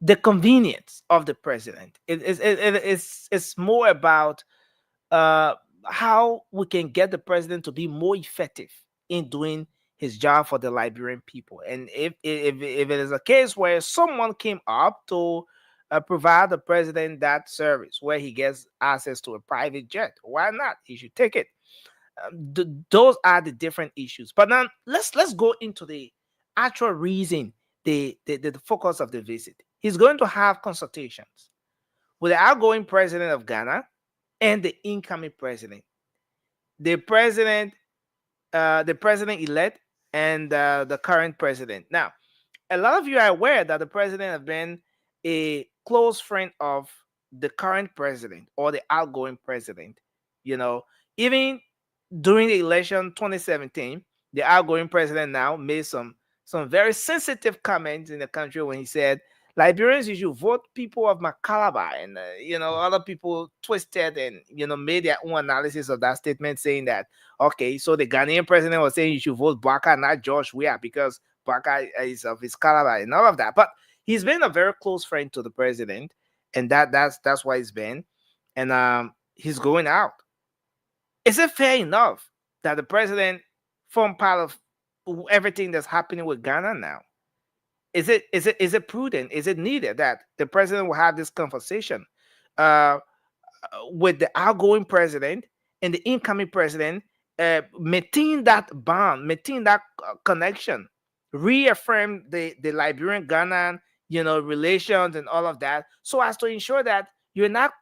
the convenience of the president. It's more about uh, how we can get the president to be more effective in doing his job for the Liberian people. And if it is a case where someone came up to provide the president that service, where he gets access to a private jet, why not? He should take it. Those are the different issues. But now let's go into the actual reason, the focus of the visit. He's going to have consultations with the outgoing president of Ghana and the incoming president, the president, the president elect, and the current president. Now, a lot of you are aware that the president has been a close friend of the current president or the outgoing president. You know, even during the election 2017, the outgoing president now made some very sensitive comments in the country when he said Liberians, you should vote people of my caliber, and other people twisted and made their own analysis of that statement, saying that okay, so the Ghanaian president was saying you should vote Baka, not George Weah, because Baka is of his caliber and all of that. But he's been a very close friend to the president, and that's why he's been, and he's going out. Is it fair enough that the president form part of everything that's happening with Ghana now? Is it prudent? Is it needed that the president will have this conversation uh, with the outgoing president and the incoming president, maintain that bond, maintain that connection, reaffirm the Liberian Ghanaian relations and all of that, so as to ensure that you're not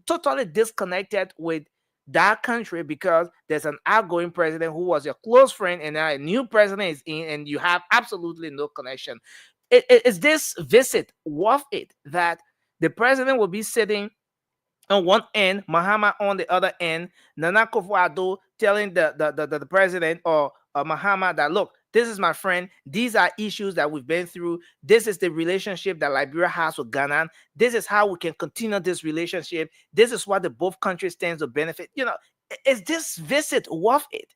totally disconnected with that country because there's an outgoing president who was your close friend and now a new president is in and you have absolutely no connection. Is this visit worth it, that the president will be sitting on one end, Mahama on the other end, Nana Akufo-Addo telling the president or Mahama that, look, this is my friend. These are issues that we've been through. This is the relationship that Liberia has with Ghana. This is how we can continue this relationship. This is what the both countries stand to benefit. Is this visit worth it?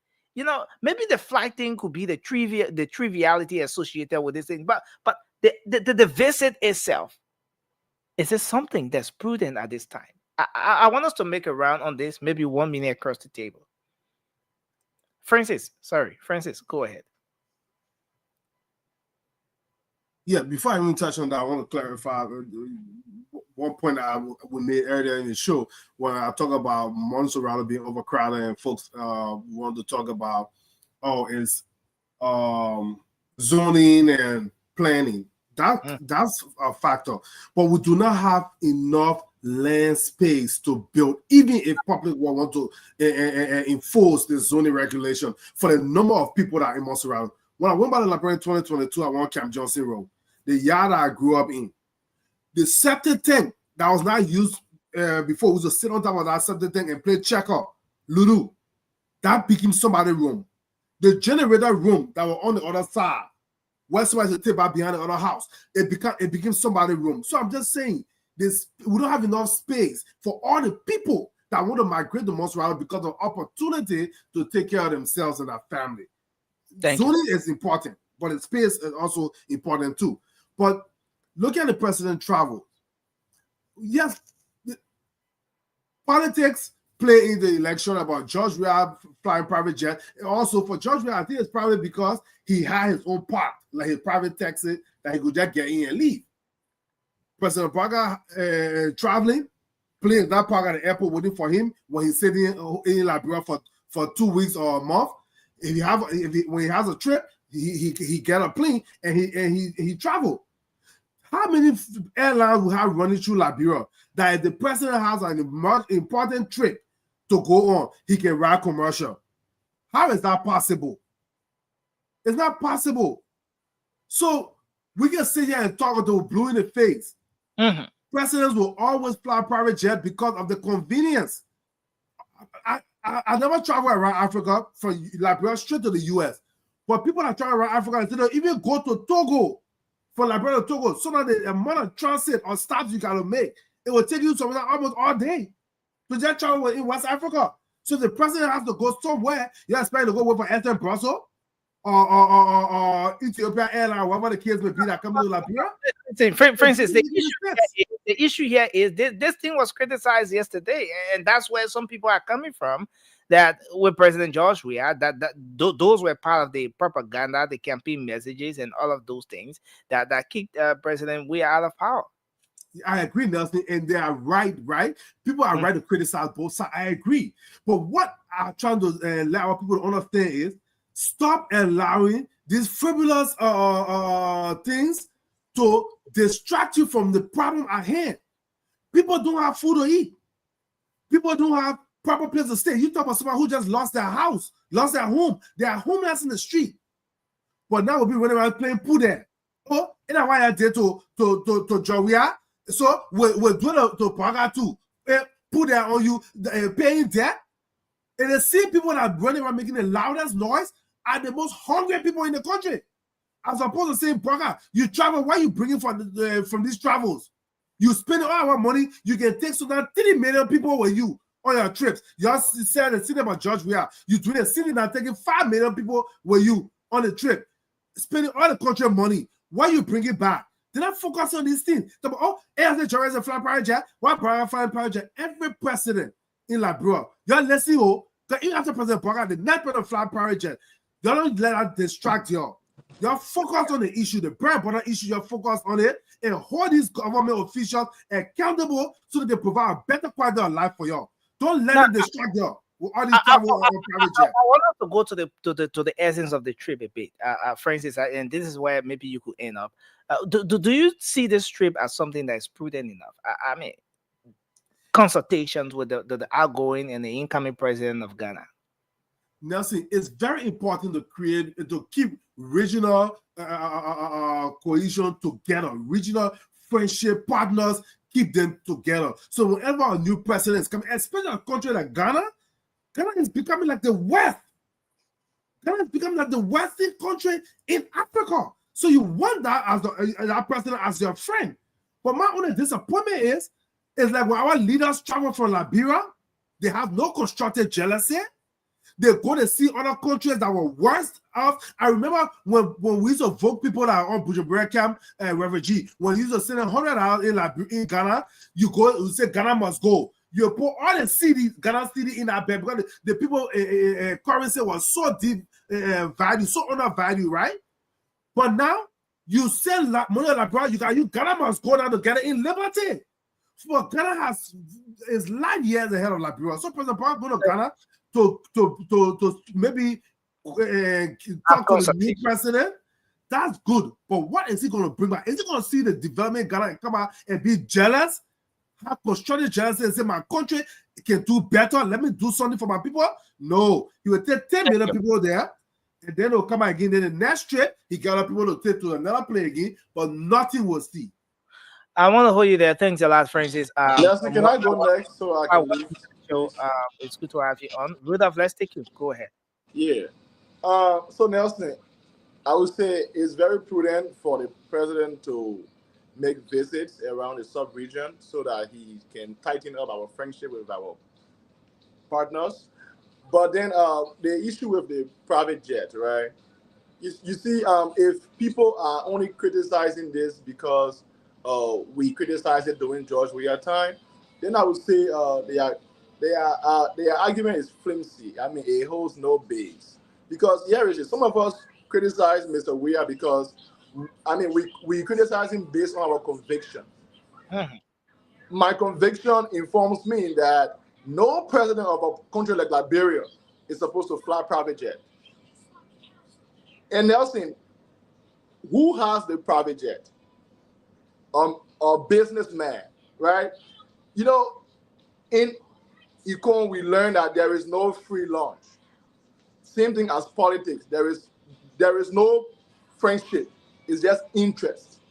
Maybe the flight thing could be the triviality associated with this thing, but the visit itself, is it something that's prudent at this time? I want us to make a round on this, maybe 1 minute across the table. Francis, go ahead. Yeah, before I even touch on that, I want to clarify one point we made earlier in the show when I talk about Montserrat being overcrowded and folks want to talk about, it's zoning and planning. That's a factor. But we do not have enough land space to build, even if public will want to enforce the zoning regulation for the number of people that are in Montserrat. When I went by the library in 2022, I went Camp Johnson Road, the yard that I grew up in. The septic tank that was not used before, was to sit on top of that septic tank and play checker, Ludo. That became somebody's room. The generator room that was on the other side, westwise the table behind the other house, it became somebody's room. So I'm just saying, we don't have enough space for all the people that want to migrate to Montserrat because of opportunity to take care of themselves and their family. Zoning is important, but the space is also important too. But look at the president travel. Yes, politics play in the election about George Weah flying private jet. And also for George Weah, I think it's probably because he had his own part, like his private taxi that he could just get in and leave. President Braga traveling, playing that park at the airport waiting for him when he's sitting in Liberia for 2 weeks or a month. When he has a trip, he get a plane and he travel. How many airlines will have running through Liberia that if the president has an important trip to go on, he can ride commercial? How is that possible? It's not possible. So we can sit here and talk until we're blue in the face. Mm-hmm. Presidents will always fly private jet because of the convenience. I never travel around Africa from Liberia straight to the US. But people are trying around Africa, they don't even go to Togo for Liberia to Togo. So that the amount of transit or stops you gotta make, it will take you somewhere almost all day to just travel in West Africa. So the president has to go somewhere. You expect to go work for Airtel Brussels or Ethiopia Airlines, whatever the case may be that coming to Liberia. For instance, the issue here is this thing was criticized yesterday, and that's where some people are coming from. That with President George Weah, those were part of the propaganda, the campaign messages, and all of those things that kicked President Weah out of power. I agree, Nelson, and they are right. People are right to criticize both sides. I agree. But what I'm trying to allow people to understand is stop allowing these frivolous things to distract you from the problem at hand. People don't have food to eat. People don't have proper place to stay. You talk about somebody who just lost their house, lost their home. They are homeless in the street. But now we'll be running around playing pool there. Oh, and that's why I did to Joria. So we're doing to Paga too. Put that on you, paying debt. And the same people that are running around making the loudest noise are the most hungry people in the country. As opposed to saying, Paga, you travel, why are you bringing from these travels? You spend all our money, you can take so that 30 million people with you on your trips. You just said the city about George Weah. You doing a city now taking 5 million people with you on the trip, spending all the country money. Why you bring it back? Did not focus on these things. As the George is a flat project, why Praga flying project? Every president in Liberia, you're listening, because even after President Praga, the net of flat project, you don't let that distract you. You're focused on the issue, the very important issue, you're focused on it, and hold these government officials accountable so that they provide a better quality of life for you. Don't let them distract you with all these travel private jet. I want us to go to the essence of the trip a bit, Francis, and this is where maybe you could end up. Do you see this trip as something that is prudent enough? I mean, consultations with the outgoing and the incoming president of Ghana. Nelson, it's very important to keep regional cohesion together, regional friendship partners, keep them together. So whenever a new president is coming, especially a country like Ghana is becoming like the West. Ghana is becoming like the Western country in Africa. So you want that as that president as your friend. But my only disappointment is like when our leaders travel from Liberia, they have no constructive jealousy. They go to see other countries that were worse off. I remember when we used to vote people that are on Bujumbura camp refugee, when you used to send $100 in Ghana, you say Ghana must go. You put all the CD, Ghana CD in that bed because the people currency was so deep value, so undervalued, right? But now you sell money like Liberia, Ghana must go down together in liberty. But Ghana is light years ahead of Liberia. So President Park go to Ghana to maybe talk to the new president. That's good. But what is he going to bring back? Is he going to see the development Ghana and come out and be jealous? Have constructive jealousy and say my country can do better. Let me do something for my people. No, he will take 10 million people there, and then he'll come out again. Then the next trip, he got people to take to another place again, but nothing will see. I want to hold you there. Thanks a lot, Francis. Nelson, can I go next so I can leave? So it's good to have you on. Rudolph, let's take you. Go ahead. Yeah. So Nelson, I would say it's very prudent for the president to make visits around the sub-region so that he can tighten up our friendship with our partners. But then the issue with the private jet, right? You see, if people are only criticizing this because we criticized it during George Weah time, then I would say their argument is flimsy. I mean, it holds no base. Because here it is. Some of us criticize Mr. Weah because, I mean, we criticize him based on our conviction. My conviction informs me that no president of a country like Liberia is supposed to fly private jet. And Nelson, who has the private jet? A businessman, right? You know, in Econ, we learned that there is no free lunch. Same thing as politics. There is no friendship. It's just interest.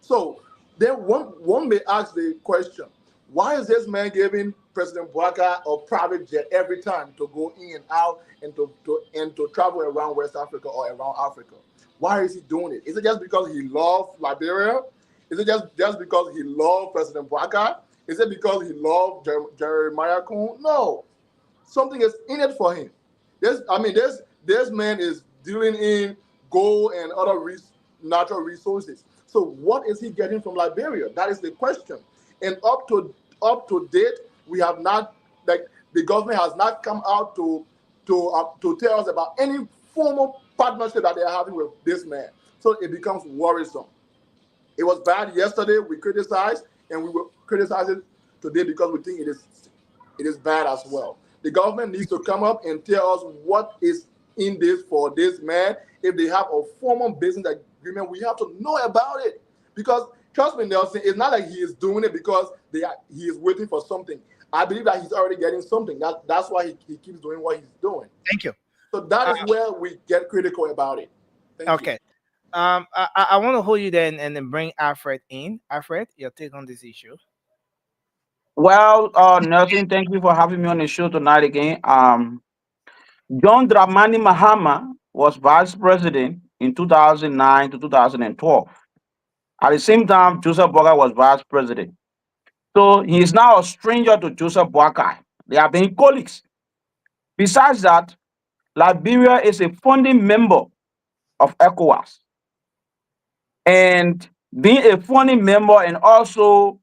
So then one may ask the question, why is this man giving President Bouakai a private jet every time to go in and out and to travel around West Africa or around Africa. Why is he doing it? Is it just because he loves Liberia? Is it just because he loved President Bouakai? Is it because he loved Jeremiah Kuhn? No. Something is in it for him. This man is dealing in gold and other natural resources. So what is he getting from Liberia? That is the question. And up to date, we have not, like, the government has not come out to tell us about any formal partnership that they are having with this man. So it becomes worrisome. It was bad yesterday. We criticized, and we will criticize it today because we think it is bad as well. The government needs to come up and tell us what is in this for this man. If they have a formal business agreement, we have to know about it. Because trust me, Nelson, it's not like he is doing it because he is waiting for something. I believe that he's already getting something. That's why he keeps doing what he's doing. Thank you. So that is where we get critical about it. Thank you. Okay. I want to hold you there and then bring Alfred in. Alfred, your take on this issue. Well, Nelson, thank you for having me on the show tonight again. John Dramani Mahama was vice president in 2009 to 2012. At the same time, Joseph Boakai was vice president. So he is now a stranger to Joseph Boakai. They have been colleagues. Besides that, Liberia is a founding member of ECOWAS. And being a founding member and also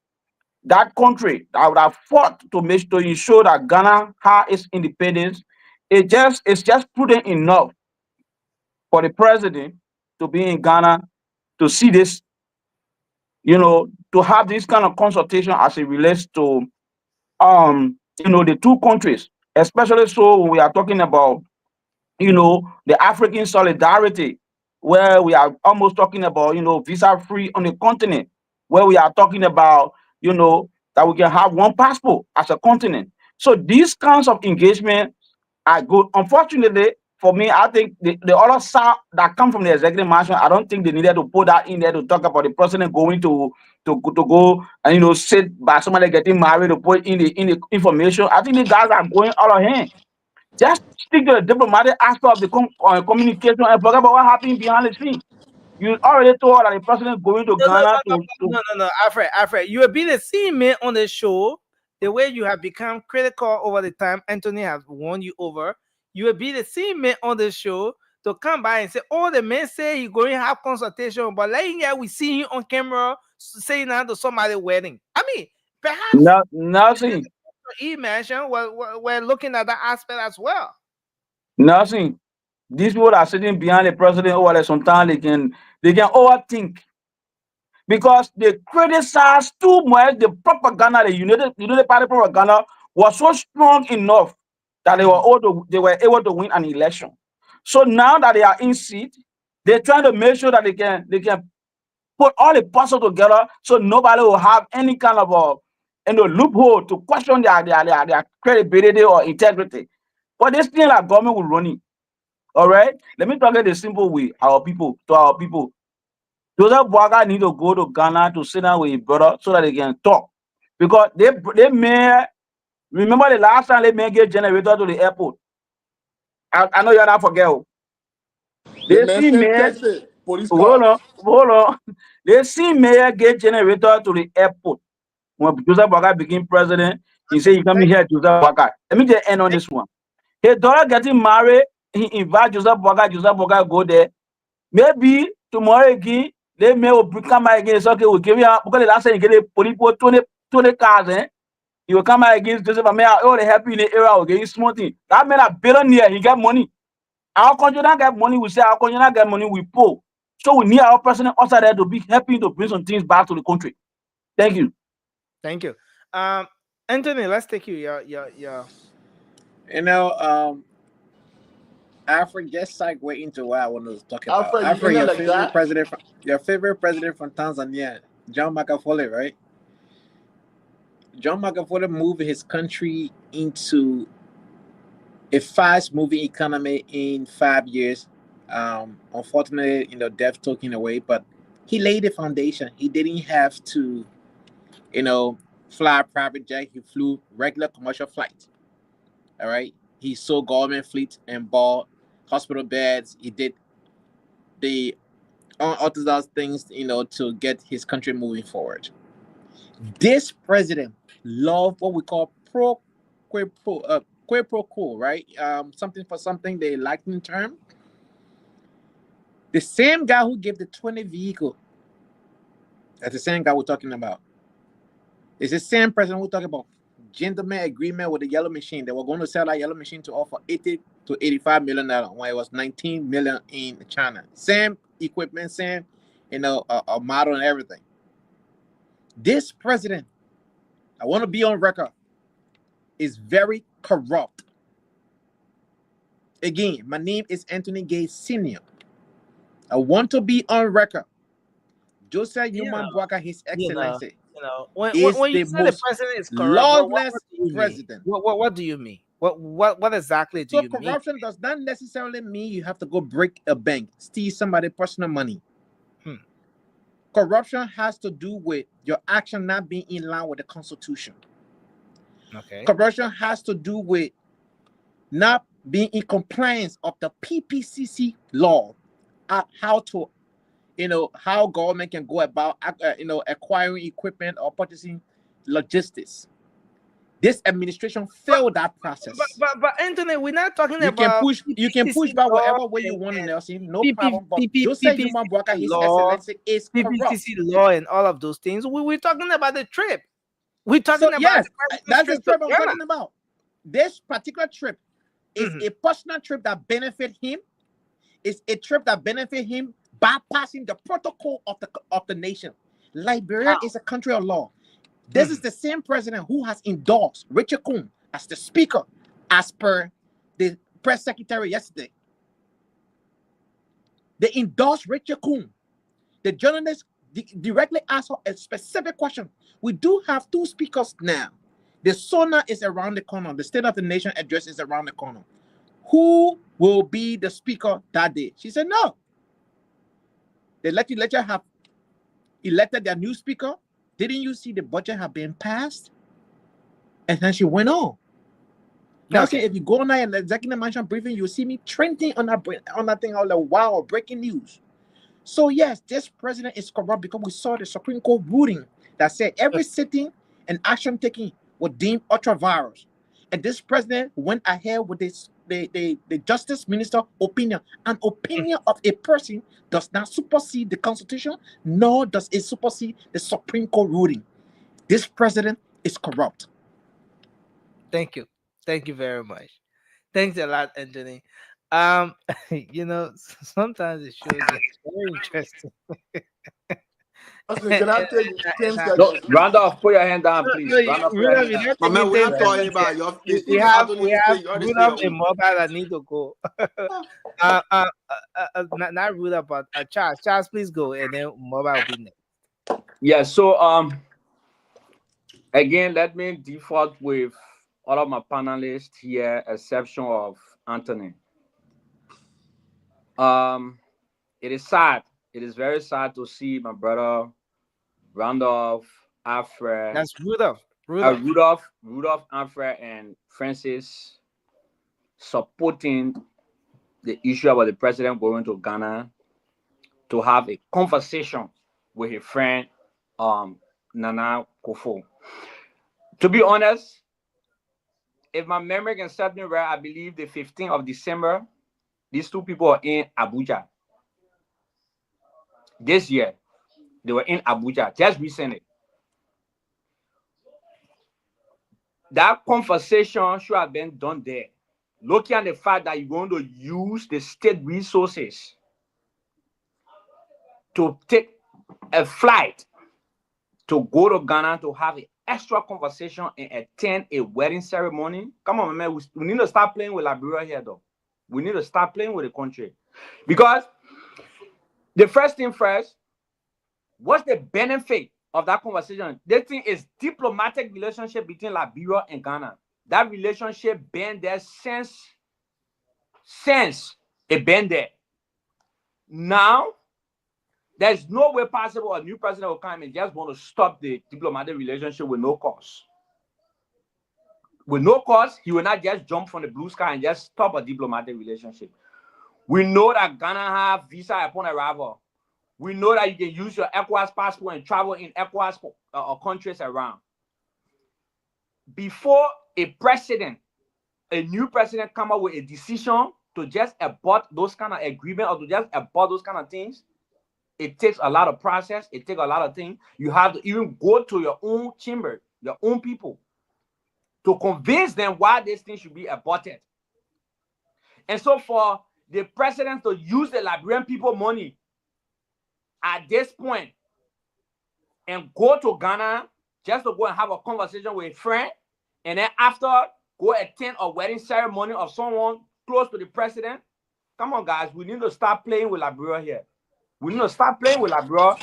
that country that would have fought to make to ensure that Ghana had its independence, it's just prudent enough for the president to be in Ghana to see this, to have this kind of consultation as it relates to the two countries, especially so when we are talking about the African solidarity, where we are almost talking about, visa free on the continent, where we are talking about, that we can have one passport as a continent. So these kinds of engagement are good. Unfortunately, for me, I think the other side that come from the executive mansion, I don't think they needed to put that in there to talk about the president going to go and sit by somebody getting married to put in the information. I think the guys are going out of hand. Just stick to the diplomatic aspect of the communication and forget about what happened behind the scene. You already told that the president going to No, no, Ghana no, no, no, no, no, Alfred, you have been the same man on the show. The way you have become critical over the time, Anthony has won you over. You will be the same man on the show to come by and say, "Oh, the man say he going to have consultation," but later we see him on camera saying that to somebody's wedding. I mean, perhaps nothing. he mentioned we're looking at that aspect as well. Nothing. These people are sitting behind the president over sometimes they can overthink because they criticize too much the propaganda, the United Party propaganda was so strong enough that they were able to win an election. So now that they are in seat, they're trying to make sure that they can put all the puzzle together so nobody will have any kind of a loophole to question their credibility or integrity. But this thing like government will run it. All right. Let me talk it the simple way. Our people. Joseph Boakai need to go to Ghana to sit down with his brother so that they can talk. Because they may remember the last time they may get generator to the airport. I know you're not forget. They They see mentioned mayor. Texas police Hold cars. on. They see mayor get generator to the airport. When Joseph Boakai became president, he said, "You come here, Joseph Boakai." Let me just end on this one. His daughter getting married, he invite Joseph Boakai go there. Maybe tomorrow again, they may come back again. It's okay, we'll give you because the last time you get a police 20 cars, you will come back against Joseph. I mean, all the happy in the area, okay, he's small thing. That man a billionaire, he got money. Our country not get money, we say our country not get money, we poor. So we need our president outside there to be happy to bring some things back to the country. Thank you. Thank you. Anthony, let's take you. You know, Alfred, just segue into what I wanted to talk about. Alfred, you Alfred, in there like that? your favorite president from Tanzania, John Magufuli, right? John Magufuli moved his country into a fast-moving economy in 5 years. Unfortunately, death took him away, but he laid the foundation. He didn't have to, you know, fly a private jet. He flew regular commercial flight. All right. He sold government fleet and bought hospital beds. He did the unorthodox things, to get his country moving forward. This president loved what we call quid pro quo, right? Something for something, the Latin term. The same guy who gave the 20 vehicle, that's the same guy we're talking about. It's the same president who talking about gentleman agreement with the yellow machine. They were going to sell that yellow machine to offer 80 to 85 million dollars when it was 19 million in China. Same equipment, same, a model and everything. This president, I want to be on record, is very corrupt. Again, my name is Anthony Gay Sr. I want to be on record. Joseph Newman Boakai, His Excellency, when is you the say the most president is corrupt, lawless what do you mean? president. What do you mean? What exactly do So you mean? corruption does not necessarily mean you have to go break a bank, steal somebody's personal money. Corruption has to do with your action not being in line with the Constitution. Okay. Corruption has to do with not being in compliance of the PPCC law, how to, how government can go about, acquiring equipment or purchasing logistics. This administration failed that process. But Anthony, we're not talking You about you can push back whatever way you want, Nelson. No problem. But Joseph Newman Boakai, His Excellency, is corrupt. PPCC law and all of those things. We're talking about the trip. We're talking about yes, the that's the trip I'm Ghana. talking about. This particular trip is a personal trip that benefit him. It's a trip that benefit him bypassing the protocol of the nation. Liberia is a country of law. This is the same president who has endorsed Richard Coon as the speaker, as per the press secretary yesterday. They endorsed Richard Coon. The journalist directly asked her a specific question. We do have two speakers now. The SONA is around the corner. The State of the Nation address is around the corner. Who will be the speaker that day? She said no. The legislature have elected their new speaker. Didn't you see the budget have been passed? And then she went on. Now, okay. If you go on an executive mansion briefing, you'll see me trending on that thing. All the wow, breaking news. So yes, this president is corrupt because we saw the Supreme Court ruling that said every sitting and action taken was deemed ultra-virus. And this president went ahead with this, the justice minister opinion. An opinion of a person does not supersede the Constitution, nor does it supersede the Supreme Court ruling. This president is corrupt. Thank you very much. Thanks a lot, Anthony. Sometimes the show gets very interesting. Can I take 10 seconds? No, Randolph, put your hand down, please. Randolph, put your hand down. My man, we're not talking about your. We have Rudolph and Mobile that need to go. Not Rudolph, but Charles. Charles, please go, and then Mobile will be next. Yeah. So again, let me default with all of my panelists here, exception of Anthony. It is sad. It is very sad to see my brother Randolph, Alfred. That's Rudolph. Rudolph, Alfred, and Francis supporting the issue about the president going to Ghana to have a conversation with his friend Nana Akufo. To be honest, if my memory can serve me right, I believe the 15th of December, these two people are in Abuja. This year, they were in Abuja just recently. That conversation should have been done there. Looking at the fact that you're going to use the state resources to take a flight to go to Ghana to have an extra conversation and attend a wedding ceremony. Come on, man. We need to start playing with Liberia here, though. We need to start playing with the country. Because the first thing first, what's the benefit of that conversation? This thing is diplomatic relationship between Liberia and Ghana. That relationship been there since it been there. Now, There's no way possible a new president will come and just want to stop the diplomatic relationship with no cause. With no cause, he will not just jump from the blue sky and just stop a diplomatic relationship. We know that Ghana have visa upon arrival. We know that you can use your ECOWAS passport and travel in ECOWAS countries around. Before a new president come up with a decision to just abort those kind of agreements or to just abort those kind of things, it takes a lot of process. It takes a lot of things. You have to even go to your own chamber, your own people, to convince them why this thing should be aborted. And so for the president to use the Liberian people money at this point and go to Ghana just to go and have a conversation with a friend, and then after go attend a wedding ceremony of someone close to the president. Come on, guys, we need to start playing with Liberia here. We need to start playing with Liberia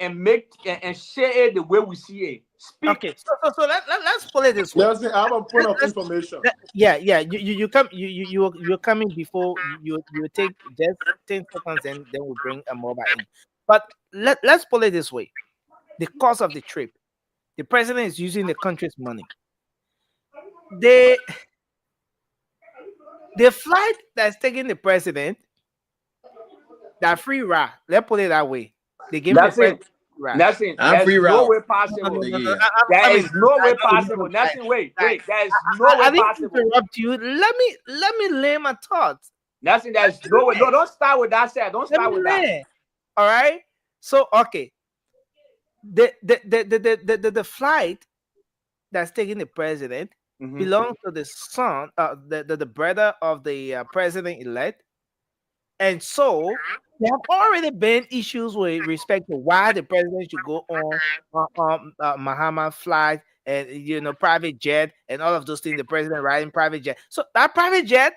and make and share it the way we see it. Speak. Okay, so let's put it this way. Listen, I have a point of information. Yeah. You're coming before you take just 10 seconds and then we'll bring a mobile in. But let's put it this way: the cost of the trip, the president is using the country's money. The flight that's taking the president, that free ride, let's put it that way. They give the president ride. Nothing. There's no way possible. There is no way possible. Nothing. Wait. There is no way I didn't possible. interrupt you. Let me lay my thoughts. Nothing. There's no way. No, don't start with that. Sir. Don't start with that. All right. So okay. The flight that's taking the president belongs to the son, the brother of the president elect, and so there have already been issues with respect to why the president should go on Muhammad flight and private jet and all of those things. The president riding private jet, so that private jet,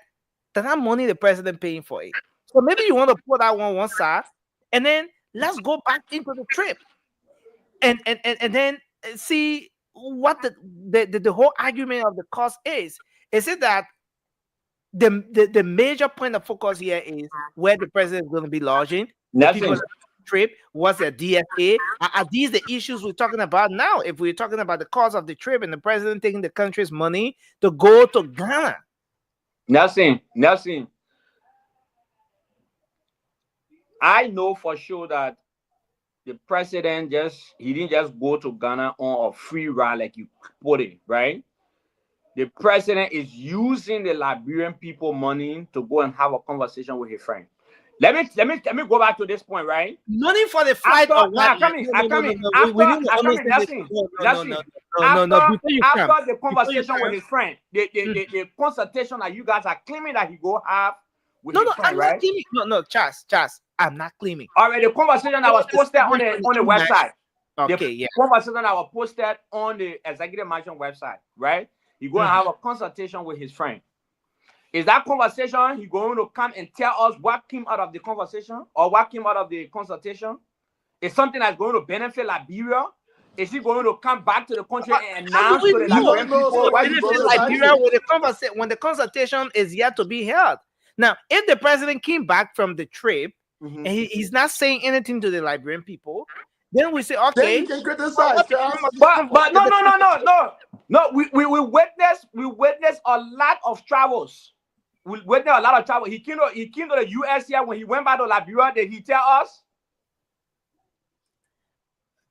that money the president paying for it. So maybe you want to put that one side, and then let's go back into the trip, and then see what the whole argument of the cost is. Is it that the major point of focus here is where the president is going to be lodging, the people trip, what's the DFA? Are these the issues we're talking about now? If we're talking about the cost of the trip and the president taking the country's money to go to Ghana. Nothing. I know for sure that the president he didn't just go to Ghana on a free ride like you put it, right? The president is using the Liberian people money to go and have a conversation with his friend. Let me go back to this point, right? Money for the flight. After the conversation with his friend, the consultation that you guys are claiming that he go have with his friend, right? No, Charles, I'm not claiming. All right, the conversation that was posted on the website. Okay, the conversation that was posted on the executive mansion website, right? He going to have a consultation with his friend. Is that conversation he going to come and tell us what came out of the conversation or what came out of the consultation? Is something that's going to benefit Liberia? Is he going to come back to the country and announce to the Liberian people why he going to Liberia when the consultation is yet to be held? Now, if the president came back from the trip and he's not saying anything to the Liberian people, then we say, okay. Then you can criticize. But no. We witnessed a lot of travels. We witnessed a lot of travel. He came to the US here when he went back to Liberia. Did he tell us?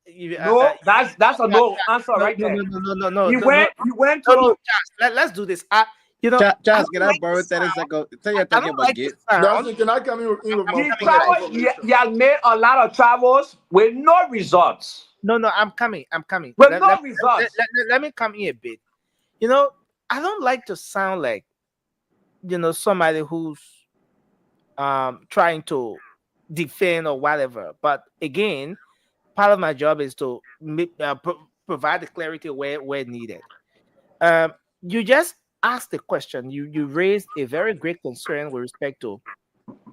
No, that's a no answer right there. No. He went to. Let's do this. Charles, can I borrow 30 seconds? Tell you talking about Gates. Can I come in with he has made a lot of travels with no results. No, I'm coming. With no results. Let me come in a bit. I don't like to sound like, somebody who's trying to defend or whatever. But again, part of my job is to provide the clarity where needed. You just asked the question. You raised a very great concern with respect to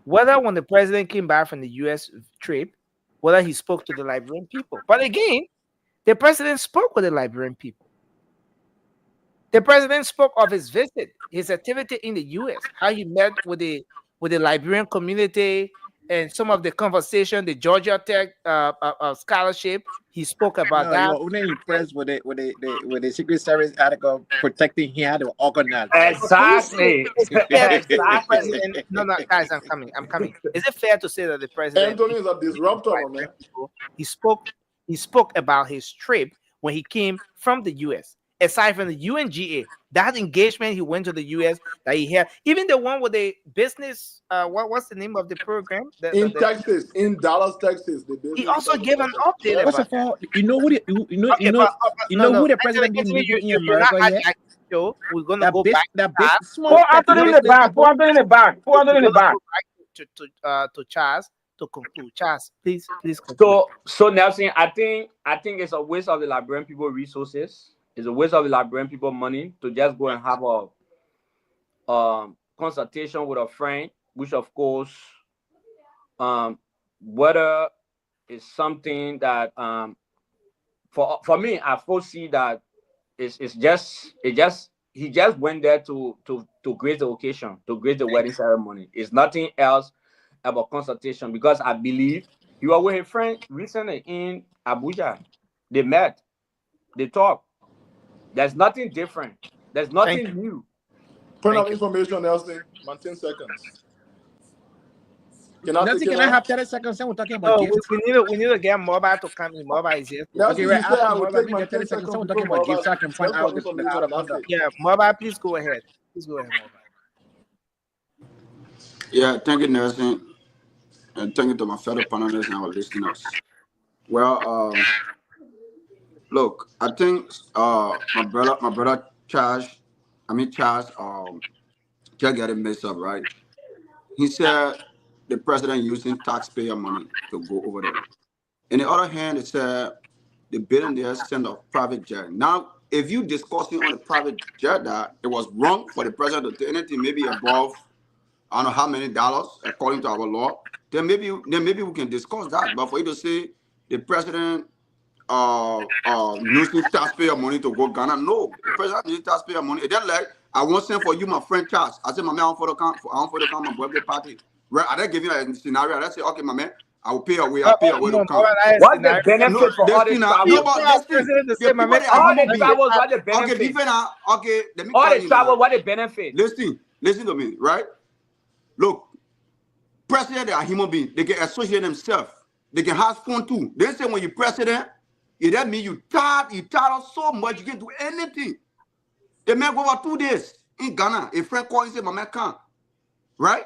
whether when the president came back from the U.S. trip, whether he spoke to the Liberian people. But again, the president spoke with the Liberian people. The president spoke of his visit, his activity in the U.S., how he met with the Liberian community and some of the conversation, the Georgia Tech scholarship, he spoke about No, you that. were only impressed with the Secret Service article protecting he had to organize. But can you say Exactly. it's fair to say the Exactly. president? No, no, guys, I'm coming. I'm coming. Is it fair to say that the president, Anthony is a disruptor, my man. he spoke about his trip when he came from the U.S. Aside from the UNGA, that engagement he went to the U.S. that he had, even the one with the business. What's the name of the program? In Texas, in Dallas, Texas, the He business. also gave an update First about. of all, you know who the, Okay, but no, who the Anthony, president been Anthony, meeting in you're not America happy. yet? So we're gonna go back. That big Pour small petty Anthony in the business back. Pour people. Anthony in the back. Pour Anthony in the We're gonna back. go back to Charles to conclude. Charles, please conclude. So Nelson, I think it's a waste of the Liberian people resources. It's a waste of the Liberian people money to just go and have a consultation with a friend, which of course, whether it's something that for me, I foresee that he just went there to grace the occasion, to grace the wedding ceremony. It's nothing else about consultation, because I believe he was with a friend recently in Abuja. They met, they talked. There's nothing different. There's nothing new. Point Thank of you. information, Nelson. 10 seconds. Nothing, can I have 30 seconds? We're talking about No, gifts. we need to get Mobile to come in. Mobile is here. Nelson, Okay, you right said after I would Mobile, take we my get 30 10 seconds. seconds We're talking before about gifts so I Mobile. can find Just for out the information, code of that's conduct. it. Yeah, Mobile, please go ahead. Mobile. Yeah, thank you, Nelson, and thank you to my fellow panelists and our listeners. Well, look, I think my brother Charles, can't get it messed up, right? He said the president using taxpayer money to go over there. On the other hand, it said the billionaires send a private jet. Now, if you discussing on a private jet that it was wrong for the president to do anything maybe above I don't know how many dollars according to our law, then maybe we can discuss that. But for you to say the president using taxpayer money to go Ghana, no, the president using taxpayer money. It's just like I won't send for you my friend Charles. I said, my man, I want for the come my birthday party. Right? I don't give you a scenario. I say, okay, my man, I will pay away. I pay away to No, come. What's the No, benefit for all this this thing, no, travel? but this thing, president to the say, my people man, they are All human the beings. travels, what the Okay, benefit? different now. Okay, let me All tell the you travel, now. what the benefit? Listen to me, right? Look, president they are human beings. They can associate themselves. They can have fun too. They say when you're president, it that means you tired out so much you can do anything. The man go over 2 days in Ghana. A friend called and said, my man can't. Right?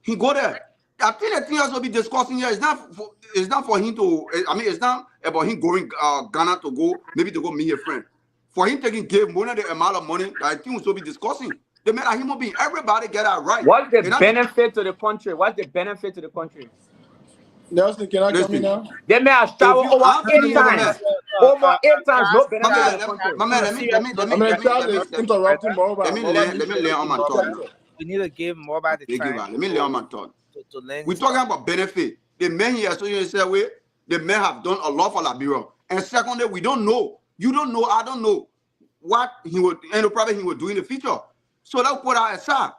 He go there. I think the thing else will be discussing here is not for him to, I mean, it's not about him going Ghana to go, maybe to go meet a friend. For him taking give money, the amount of money that I think we should be discussing. The man are human being. Everybody get that right. What's the benefit to the country? What's the benefit to the country? Nelson, can I come in now? They may have traveled over I'm 8 telling you, my man. times. Over 8 times, no benefit My to the country. man, I mean, Charles is interrupting Mobile. let me lay on my thought now. We need to give Mobile the time. Let me lay on my thought. To learn. We're talking about benefit. The men here associated himself with, the men have done a lot for Liberia. And secondly, we don't know. You don't know, I don't know what he would, and probably he would do in the future. So let's put that aside.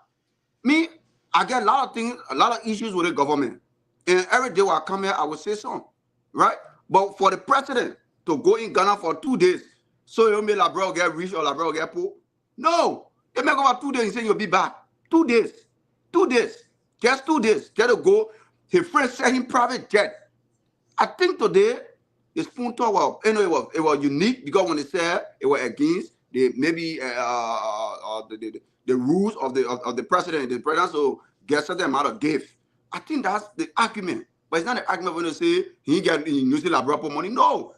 Me, I get a lot of things, a lot of issues with the government. And every day when I come here, I will say something. Right? But for the president to go in Ghana for 2 days, so you may Liberia get rich or Liberia get poor. No. They make over 2 days and say you'll be back. 2 days. 2 days. Just 2 days. Get to go. His friend sent him private jet. I think today the spoon talk was, you know, it was unique because when they said it was against the maybe the rules of the president. The president so get certain amount of gift. I think that's the argument. But it's not an argument when they say he using Liberia money. No.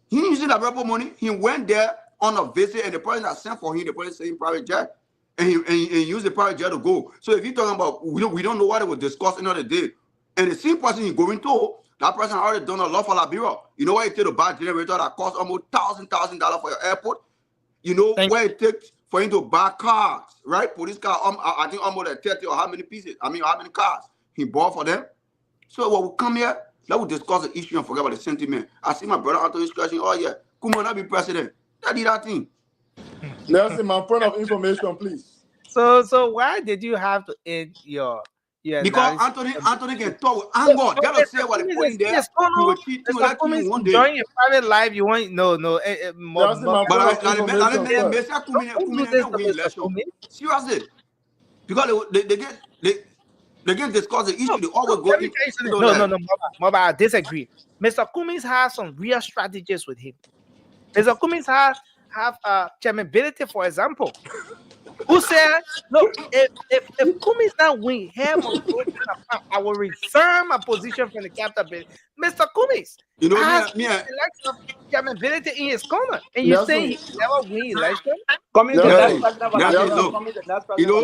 He using Liberia money. He went there on a visit and the president that sent for him, the president sent him private jet. And he used the private jet to go. So if you're talking about, we don't know what they were discussing another day. And the same person he's going to, that person already done a lot for Liberia. You know what it takes to buy a generator that costs almost $1,000 for your airport? You know where it takes for him to buy cars, right? Police car, I think almost like 30 or how many pieces, how many cars he bought for them. So when we come here, let us discuss the issue and forget about the sentiment. I see my brother Anthony scratching, oh yeah, come on, I'll be president. That did that thing. Nelson, my point of information, please. So why did you have to end your Yeah, Because Anthony can talk with anger. They don't say what they put in there. He will cheat. He will let you one day. Join your private life. You want no. That's my But point of information, sir. Don't do this to Mr. Cummings. Seriously, because they get discuss the issue. They always go Let me in. tell you something. No, Mama, I disagree. Mr. Cummings has some real strategies with him. Mr. Cummings have chairmanability, for example. Who said, look, if Cummings not win, hell must go to the farm. I will resign my position from the capital. Mr. Cummings has election chairmanability in his corner, and you say he never win election? Coming to Nelson, next president of Nelson, coming to next You know,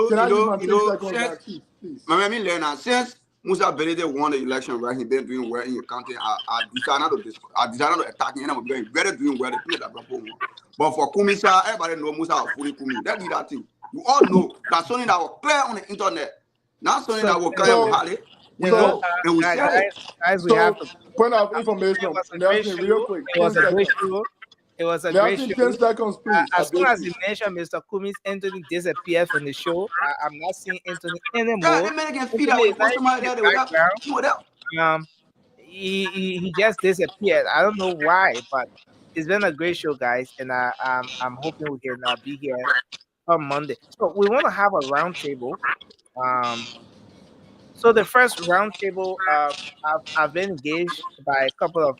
can I use my 10 seconds, man, chief, please? I mean, Leonard, since Musa Belede won the election, right? He been doing well in your county. I decided not to attack him. I'm going better doing well. But for Kumisa, everybody know Musa fully Kumi. That did that thing. You all know that something that was clear on the internet. Not something that was clear on Harley. We know and we said it. Guys, we have to. Point of information, Nelson, real quick. It was a great show. It was a great Nelson, show. 10 seconds, please. As soon as you mentioned Mr. Cummings, Anthony disappeared from the show. I'm not seeing Anthony anymore. Yeah, they man can feed out with somebody there. They would he just disappeared. I don't know why, but it's been a great show, guys, and I'm hoping we can be here on Monday. So we want to have a round table. So the first round table, I've been engaged by a couple of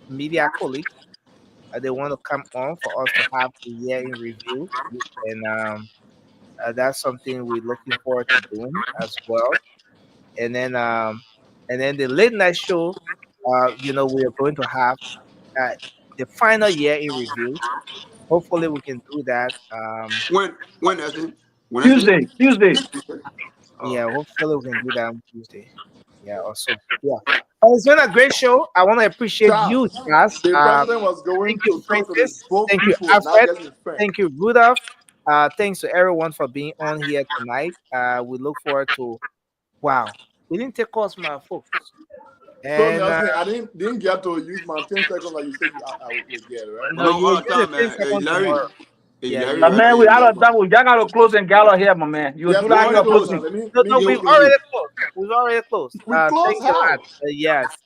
media colleagues. They want to come on for us to have the year in review, and that's something we're looking forward to doing as well. And then the late night show, we are going to have the final year in review. Hopefully, we can do that. When is it? Tuesday. Yeah, hopefully we can do that on Tuesday. Yeah, also. Yeah. It's been a great show. I want to appreciate you, guys. The president was going Thank you, to talk to Francis. both Thank you, people, not Alfred. just his friend. Thank you, Rudolph. Thanks to everyone for being on here tonight. We look forward to. Wow, we didn't take calls from our folks. So And Nelson, I didn't get to use my 10 seconds like you said I would get, right? no, you will get the 10 seconds tomorrow. Yeah, But man, we out of time. We just got to close and gala here, my man. You Yes, do that in your close. closing. No, we've already closed. We've already closed. We close thank you, how? lad. Yes.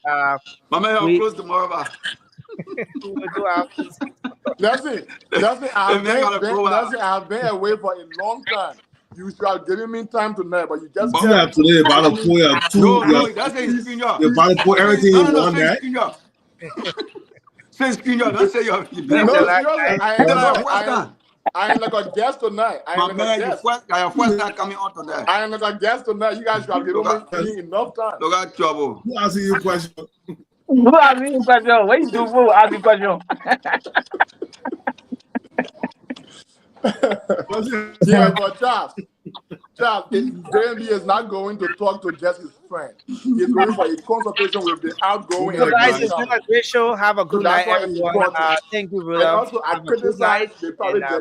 My man, I'll close tomorrow. We will do our closing. Nelson, I've been away for a long time. You should have given me time tonight, but you just You have today about to put your two. No, that's a screenshot. You're about to put everything in one night. Say screenshot. Don't say you're. No, seriously, I am like a guest tonight. My man, your first time coming on today. I am like a guest tonight. You guys should have given me enough time. Look at trouble. Who asking you a question? Who asking you question? What you do for asking question? Yeah, but Charles, JMB is not going to talk to just his friend. He's going for a consultation with the outgoing. So guys, it's been a great show. Have a good night, that's why it's everyone. important. Thank you, And Rudolph. also, I Have a good criticize night, the public. and,